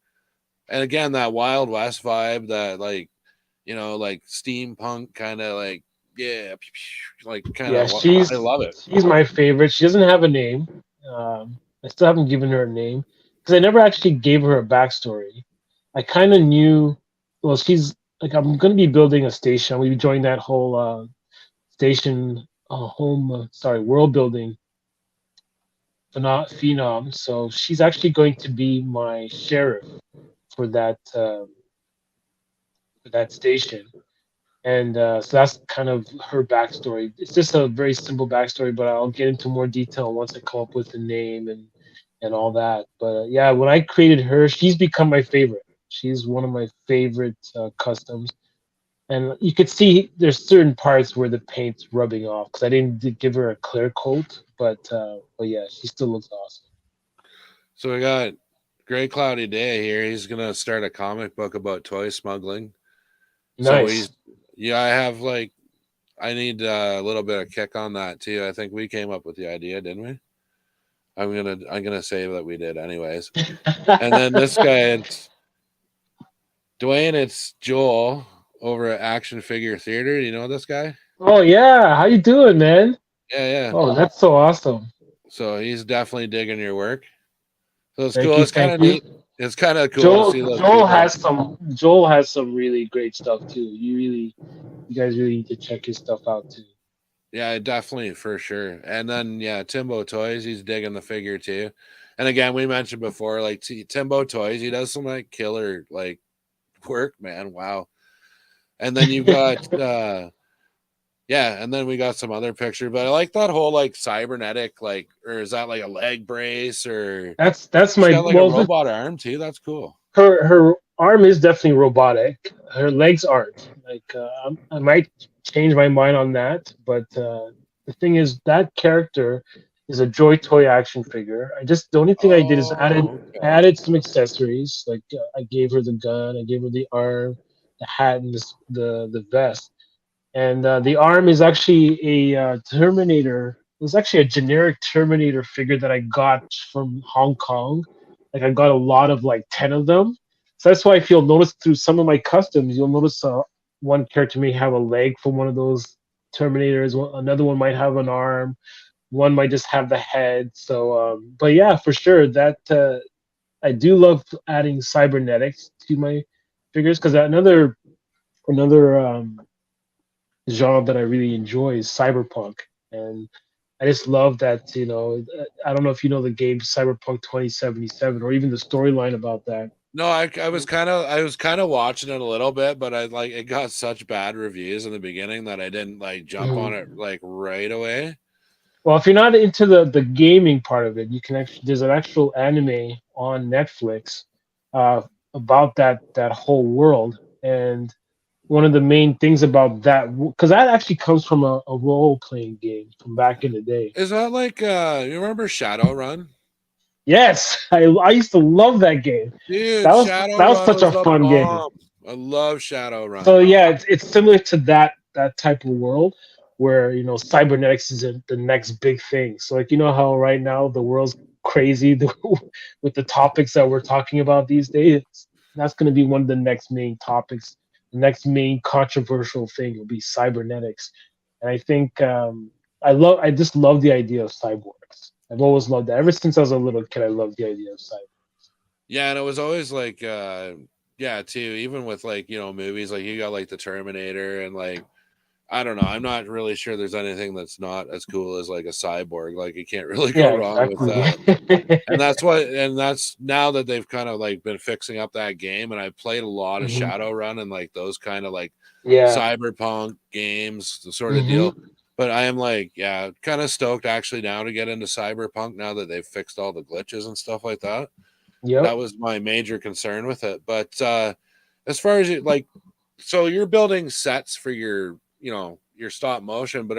And again, that Wild West vibe, that like like steampunk kind of like yeah, like kind Yeah, of I love it. she's my favorite. She doesn't have a name. I still haven't given her a name because I never actually gave her a backstory. I kind of knew. Well, she's like I'm going to be building a station. We joined that whole station world building phenom. So she's actually going to be my sheriff for that station. and so that's kind of her backstory. It's just a very simple backstory, but I'll get into more detail once I come up with the name and all that. But yeah, when I created her, she's become my favorite. She's one of my favorite customs, and you could see there's certain parts where the paint's rubbing off because I didn't give her a clear coat, but yeah, she still looks awesome. So we got Great Cloudy Day here. He's gonna start a comic book about toy smuggling. So he's Nice. yeah, I have like I need a little bit of kick on that too. I think we came up with the idea, didn't we? I'm gonna say that we did, anyways. And then this guy, it's Dwayne. It's Joel over at Action Figure Theater. You know this guy? Oh yeah, how you doing, man? Yeah, yeah. Oh, that's so awesome. So he's definitely digging your work. So it's Thank cool. you, It's kind thank of you. neat. It's kind of cool to see those people. Joel has some really great stuff too. You guys really need to check his stuff out too. Yeah, definitely for sure. And then yeah, Timbo Toys, he's digging the figure too. And again, we mentioned before, like Timbo Toys, he does some like killer like work, man. Wow. And then you've got yeah, and then we got some other picture, but I like that whole like cybernetic, like, or is that like a leg brace, or That's she's my got like a robot arm too. That's cool. her arm is definitely robotic. Her legs aren't. I might change my mind on that, but the thing is that character is a Joy Toy action figure. The only thing I did is Oh, okay. added some accessories. I gave her the gun, I gave her the arm, the hat, and the vest. And the arm is actually a Terminator. It was actually a generic Terminator figure that I got from Hong Kong. Like I got a lot of like 10 of them. So that's why if you'll notice through some of my customs, you'll notice one character may have a leg from one of those Terminators. Another one might have an arm. One might just have the head. But yeah, for sure that I do love adding cybernetics to my figures because another genre that I really enjoy is cyberpunk, and I just love that. I don't know if you know the game Cyberpunk 2077 or even the storyline about that. No, I was kind of watching it a little bit, but I like it got such bad reviews in the beginning that I didn't like jump on it Mhm. like right away. Well, if you're not into the gaming part of it, you can actually there's an actual anime on Netflix uh, about that whole world, and one of the main things about that because that actually comes from a role playing game from back in the day. Is that like you remember Shadowrun? Yes, I used to love that game. Dude, That was Shadowrun such was a the fun game. bomb. I love So Shadowrun. yeah, it's similar to that type of world where cybernetics is the next big thing. So like how right now the world's crazy with the topics that we're talking about these days. That's going to be one of the next main topics. The next main controversial thing will be cybernetics, and I think I just love the idea of cyborgs. I've always loved that. Ever since I was a little kid, I loved the idea of cyborgs. Yeah, and it was always like yeah, too, even with like, movies like you got like the Terminator and like I don't know, I'm not really sure there's anything that's not as cool as like a cyborg. Like you can't really go Yeah, wrong with exactly. that. And that's now that they've kind of like been fixing up that game, and I played a lot of Hmm. Shadowrun and like those kind of like Yeah. cyberpunk games, the sort of Hmm. deal. But I am like, yeah, kind of stoked actually now to get into cyberpunk now that they've fixed all the glitches and stuff like that. Yep. That was my major concern with it. But as far as it like, so you're building sets for your stop motion, but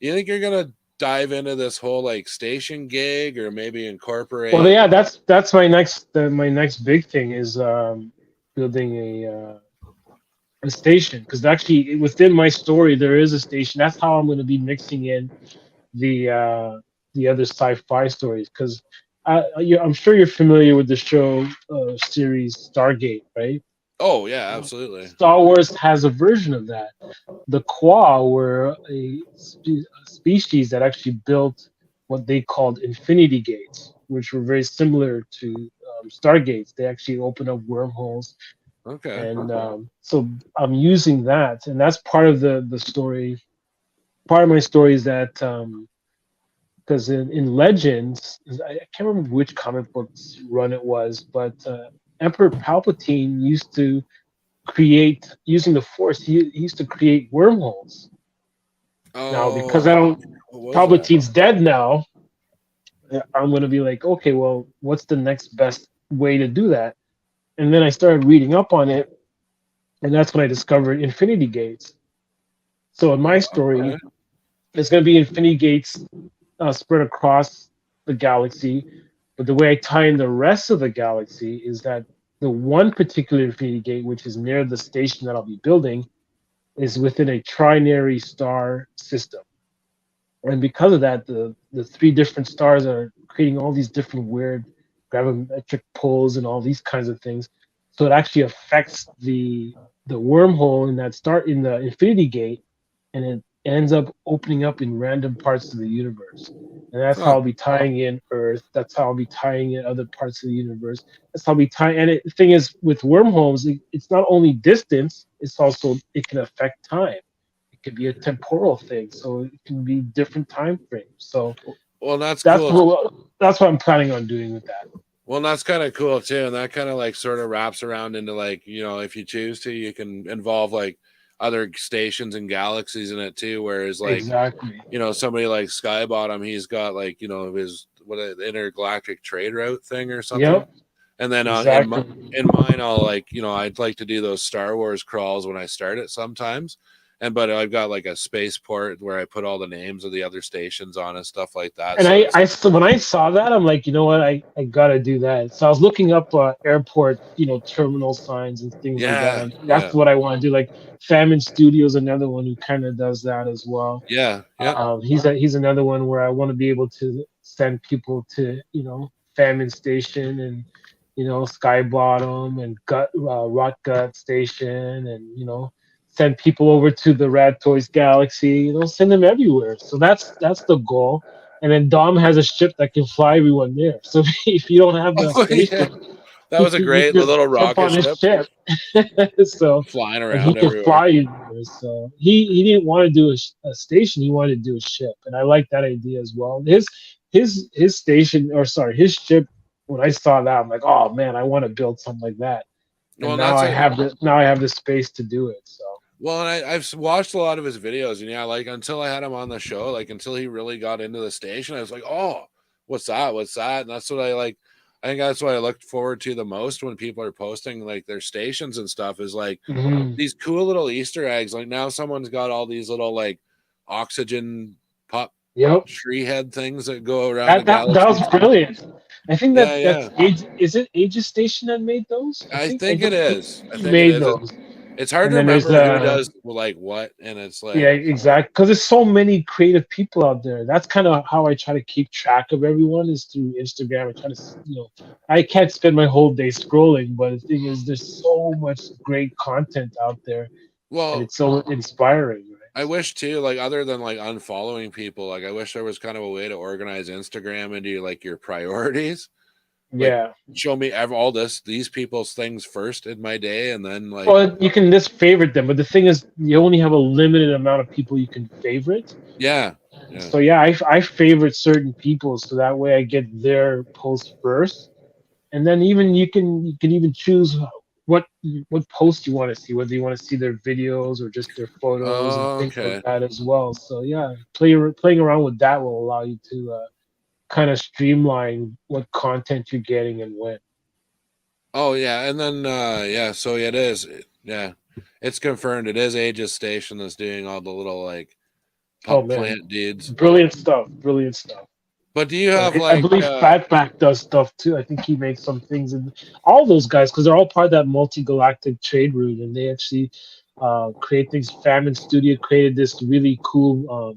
you think you're gonna dive into this whole like station gig or maybe Well, incorporate? yeah, that's my next big thing is building a station because actually within my story there is a station. That's how I'm going to be mixing in the uh, the other sci-fi stories because I'm sure you're familiar with the show series Stargate, right? Oh yeah, absolutely. Star Wars has a version of that. The Qua were a species that actually built what they called infinity gates, which were very similar to stargates. They actually open up wormholes, Okay. and so I'm using that, and that's part of the story. Part of my story is that because in Legends, I can't remember which comic books run it was, but Emperor Palpatine used to create using the Force. He used to create wormholes. Now, because Oh, I don't, what was that? Palpatine's dead now, I'm gonna be like, okay, well, what's the next best way to do that? And then I started reading up on it, and that's when I discovered Infinity Gates. So in my Okay. story, it's gonna be Infinity Gates spread across the galaxy. But the way I tie in the rest of the galaxy is that the one particular Infinity Gate, which is near the station that I'll be building, is within a trinary star system. And because of that, the three different stars are creating all these different weird gravimetric pulls and all these kinds of things. So it actually affects the wormhole in that start in the Infinity Gate, and it ends up opening up in random parts of the universe. And that's how Huh. I'll be tying in Earth. That's how I'll be tying in other parts of the universe. That's how we tie. And the thing is, with wormholes, it's not only distance; it's also it can affect time. It could be a temporal thing, so it can be different time frames. So Well, that's that's cool. what I'm planning on doing with that. Well, that's kind of cool too, and that kind of like sort of wraps around into like if you choose to, you can involve like other stations and galaxies in it too. Whereas like Exactly. somebody like Skybottom, he's got like his intergalactic trade route thing or something. Yep. And then Exactly. in mine, I'll like I'd like to do those Star Wars crawls when I start it sometimes. But I've got like a spaceport where I put all the names of the other stations on and stuff like that. And So it's when I saw that, I'm like, you know what, I gotta do that. So I was looking up airport, terminal signs and things like that. yeah, And yeah, that's what I want to do. Like Famine Studios, another one who kind of does that as well. yeah, yeah. He's another one where I want to be able to send people to Famine Station and Sky Bottom and Rot Gut Station and send people over to the Rad Toys Galaxy. Send them everywhere. So that's the goal. And then Dom has a ship that can fly everyone there. So if you don't have a Oh yeah, station, that you was a can great just little jump rocket on his ship ship. So flying and he around can everywhere. fly you there. So he didn't want to do a station. He wanted to do a ship, and I like that idea as well. His station, or sorry, his ship. When I saw that, I'm like, oh man, I want to build something like that. Well, And and that's a now I have the space to do it. So well, and I've watched a lot of his videos, and yeah, like until I had him on the show, like until he really got into the station, I was like, oh, what's that? What's that? And that's what I like. I think that's what I looked forward to the most when people are posting like their stations and stuff is like mhm. these cool little Easter eggs. Like now someone's got all these little like oxygen pop Yep. tree head things that go around the That galaxy was and stuff. brilliant. I think Yeah, that's yeah. Is it Aegis Station that made those? I I think it think is. I he think it made is. those. It's hard And to then there's remember who does like what, and it's yeah, like, exactly. Because there's so many creative people out there. That's kind of how I try to keep track of everyone is through Instagram. I try to, I can't spend my whole day scrolling, but the thing is, there's so much great content out there, and well, it's so inspiring, right? I So, wish too, like other than like unfollowing people, like I wish there was kind of a way to organize Instagram into like your priorities. Like yeah. show me all these people's things first in my day, and then like Well, you can just favorite them, but the thing is, you only have a limited amount of people you can favorite. yeah, yeah. So yeah, I favorite certain people, so that way I get their posts first, and then even you can even choose what what post you want to see, whether you want to see their videos or just their photos and things like Okay. that as well. So yeah, playing around with that will allow you to kind of streamline what content you're getting and when. Oh yeah, and then yeah, so it is. Yeah, it's confirmed. It is Aegis Station that's doing all the little like Oh man, plant dudes. brilliant stuff, brilliant stuff. But do you have I like believe Fatback does stuff too. I think he makes some things, and all those guys because they're all part of that multi-galactic trade route, and they actually create things. Famine Studio created this really cool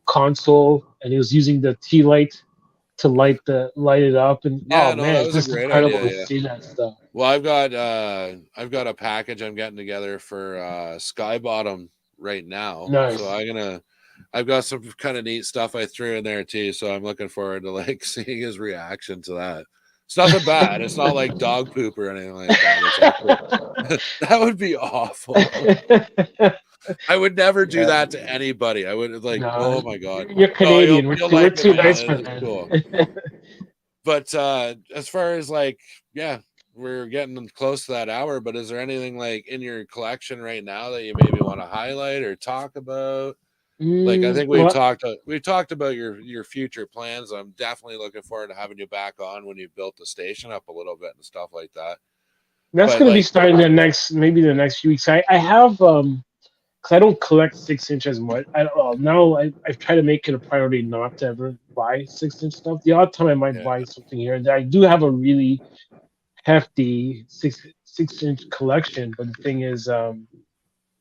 console, and he was using the tea light to light it up, and yeah, oh no, man, that it's was a just great incredible idea. to Yeah. see that stuff. Well, I've got a package I'm getting together for Sky Bottom right now. So Nice. I've got some kind of neat stuff I threw in there too. So I'm looking forward to like seeing his reaction to that. It's nothing bad. It's not like dog poop or anything like that. It's actually that would be awful. I would never do Yeah. that to anybody. I would like, No, oh my god. you're No, Canadian. you'll We're like it, too nice man. for It's cool. that. But as far as like, yeah, we're getting close to that hour, but is there anything like in your collection right now that you maybe want to highlight or talk about? Like I think Well, we've talked about your future plans. I'm definitely looking forward to having you back on when you built the station up a little bit and stuff like that. that's But going to be like, starting the next few weeks. I have because I don't collect 6 inch as much. Now I've tried to make it a priority not to ever buy 6 inch stuff. The odd time I might yeah, buy something here and there. I do have a really hefty six inch collection, but the thing is, I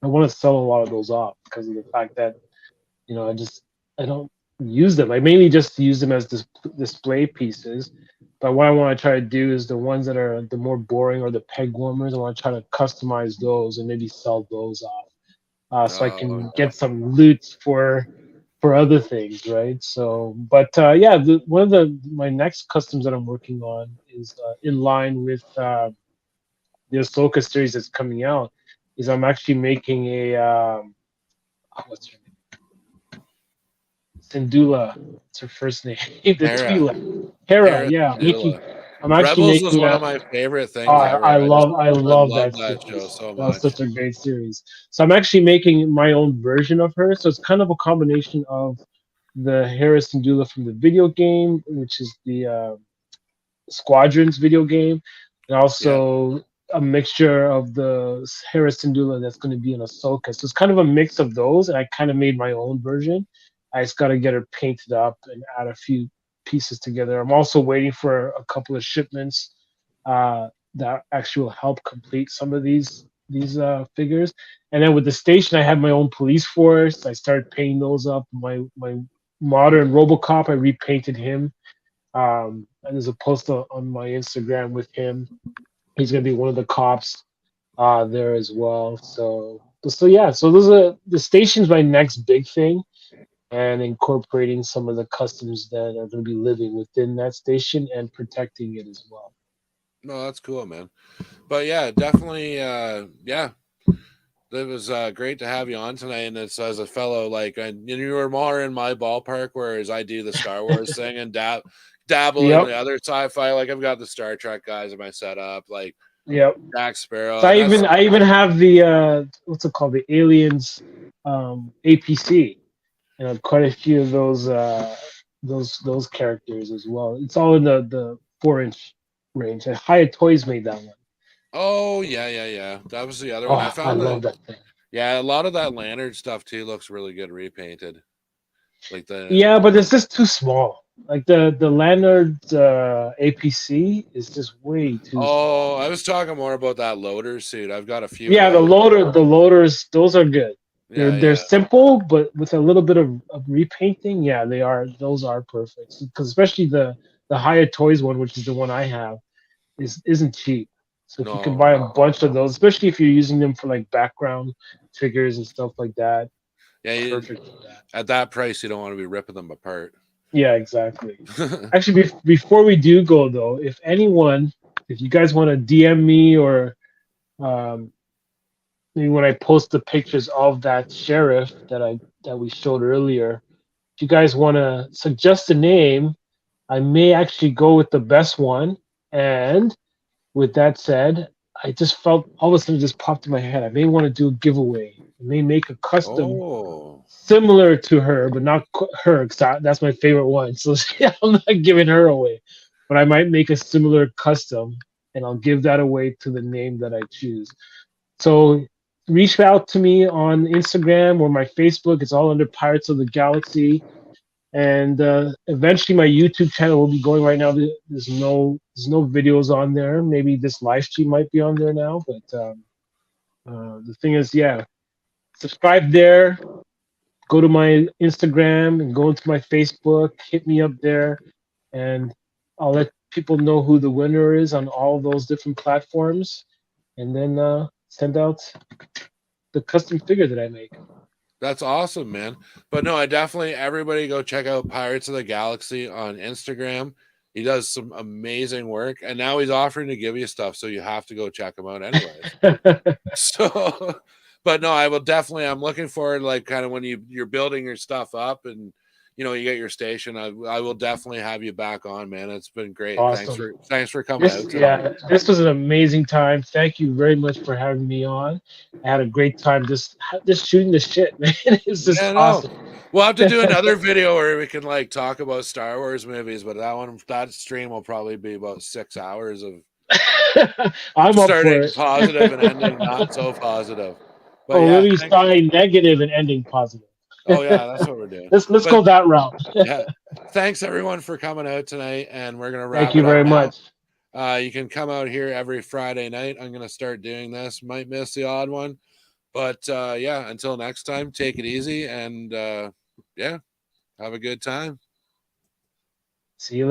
want to sell a lot of those off because of the fact that I don't use them. I mainly just use them as display pieces. But what I want to try to do is the ones that are the more boring or the peg warmers. I want to try to customize those and maybe sell those off, so I can yeah. get some loot for other things, right? So, but yeah, one of the my next customs that I'm working on is in line with the Ahsoka series that's coming out. Is I'm actually making a what's her name? Syndulla. It's her first name. The Hera, Twi'lek. Hera. Hera Yeah, Syndulla. I'm actually Rebels was making one of that. my favorite Oh, things ever. I I love love that that show series. so That was much. such a great series. So I'm actually making my own version of her. So it's kind of a combination of the Hera Syndulla from the video game, which is the Squadrons video game, and Yeah. also a mixture of the Harris Syndulla that's going to be in Ahsoka. So it's kind of a mix of those, and I kind of made my own version. I just got to get her painted up and add a few pieces together. I'm also waiting for a couple of shipments that actually will help complete some of these figures. And then with the station, I have my own police force. I started painting those up. My modern RoboCop, I repainted him, and there's a post on my Instagram with him. He's gonna be one of the cops there as well. So yeah, so those are the station's my next big thing, and incorporating some of the customs that are going to be living within that station and protecting it as well. No, that's cool, man. But yeah, definitely. Yeah, it was great to have you on tonight. And it's as a fellow, like, and you were more in my ballpark, whereas I do the Star Wars thing and dabble in Yep, the other sci-fi. Like I've got the Star Trek guys in my setup, like yep. Jack Sparrow, So and that's I even have the what's it called, the Aliens APC. Quite a few of those characters as well. It's all in the 4 inch range. And Hyatt Toys made that one. oh yeah. That was the other one. I Oh, I found that love that thing. yeah, a lot of that lantern stuff too looks really good repainted. Like Yeah, the but it's just too small. Like the Leonard APC is just way too oh, small. I was talking more about that loader suit. I've got a few of Yeah, those. the loaders, those are good. They're Yeah. simple, but with a little bit of repainting, yeah, those are perfect. Because especially the Hyatt Toys one, which is the one I have, isn't cheap. So if you can buy No. a bunch of those, especially if you're using them for like background figures and stuff like that, Yeah, perfect for that. at that price, you don't want to be ripping them apart. Yeah, exactly. Actually, before we do go though, if you guys want to DM me or um, maybe when I post the pictures of that sheriff that we showed earlier, if you guys want to suggest a name, I may actually go with the best one. And with that said, I just felt all of a sudden it just popped in my head. I may want to do a giveaway. I may make a custom Oh, similar to her, but not her, because that's my favorite one. So yeah, I'm not giving her away, but I might make a similar custom, and I'll give that away to the name that I choose. So reach out to me on Instagram or my Facebook. It's all under Pirates of the Galaxy, and eventually my YouTube channel will be going. Right now, there's no videos on there. Maybe this live stream might be on there now, but the thing is, yeah, subscribe there, go to my Instagram and go into my Facebook, hit me up there, and I'll let people know who the winner is on all those different platforms, and then send out the custom figure that I make. that's awesome, man. But no, I definitely everybody go check out Pirates of the Galaxy on Instagram. He does some amazing work, and now he's offering to give you stuff, so you have to go check him out, anyways. So, but no, I will definitely. I'm looking forward, like, kind of when you're building your stuff up, and you get your station, I will definitely have you back on, man. It's been great. Awesome. Thanks for coming This out tonight. yeah, this was an amazing time. Thank you very much for having me on. I had a great time just shooting the shit, man. It's just Yeah, no. awesome. We'll have to do another video where we can like talk about Star Wars movies, but that stream will probably be about 6 hours of I'm up for starting it. positive and ending not so positive. But Or yeah, maybe starting negative and ending positive. oh yeah, that's what we're doing. Let's But go that route. yeah, thanks everyone for coming out tonight, and we're gonna Thank wrap you it up very now. much. You can come out here every Friday night. I'm gonna start doing this. Might miss the odd one, but yeah. Until next time, take it easy, and yeah, have a good time. See you later.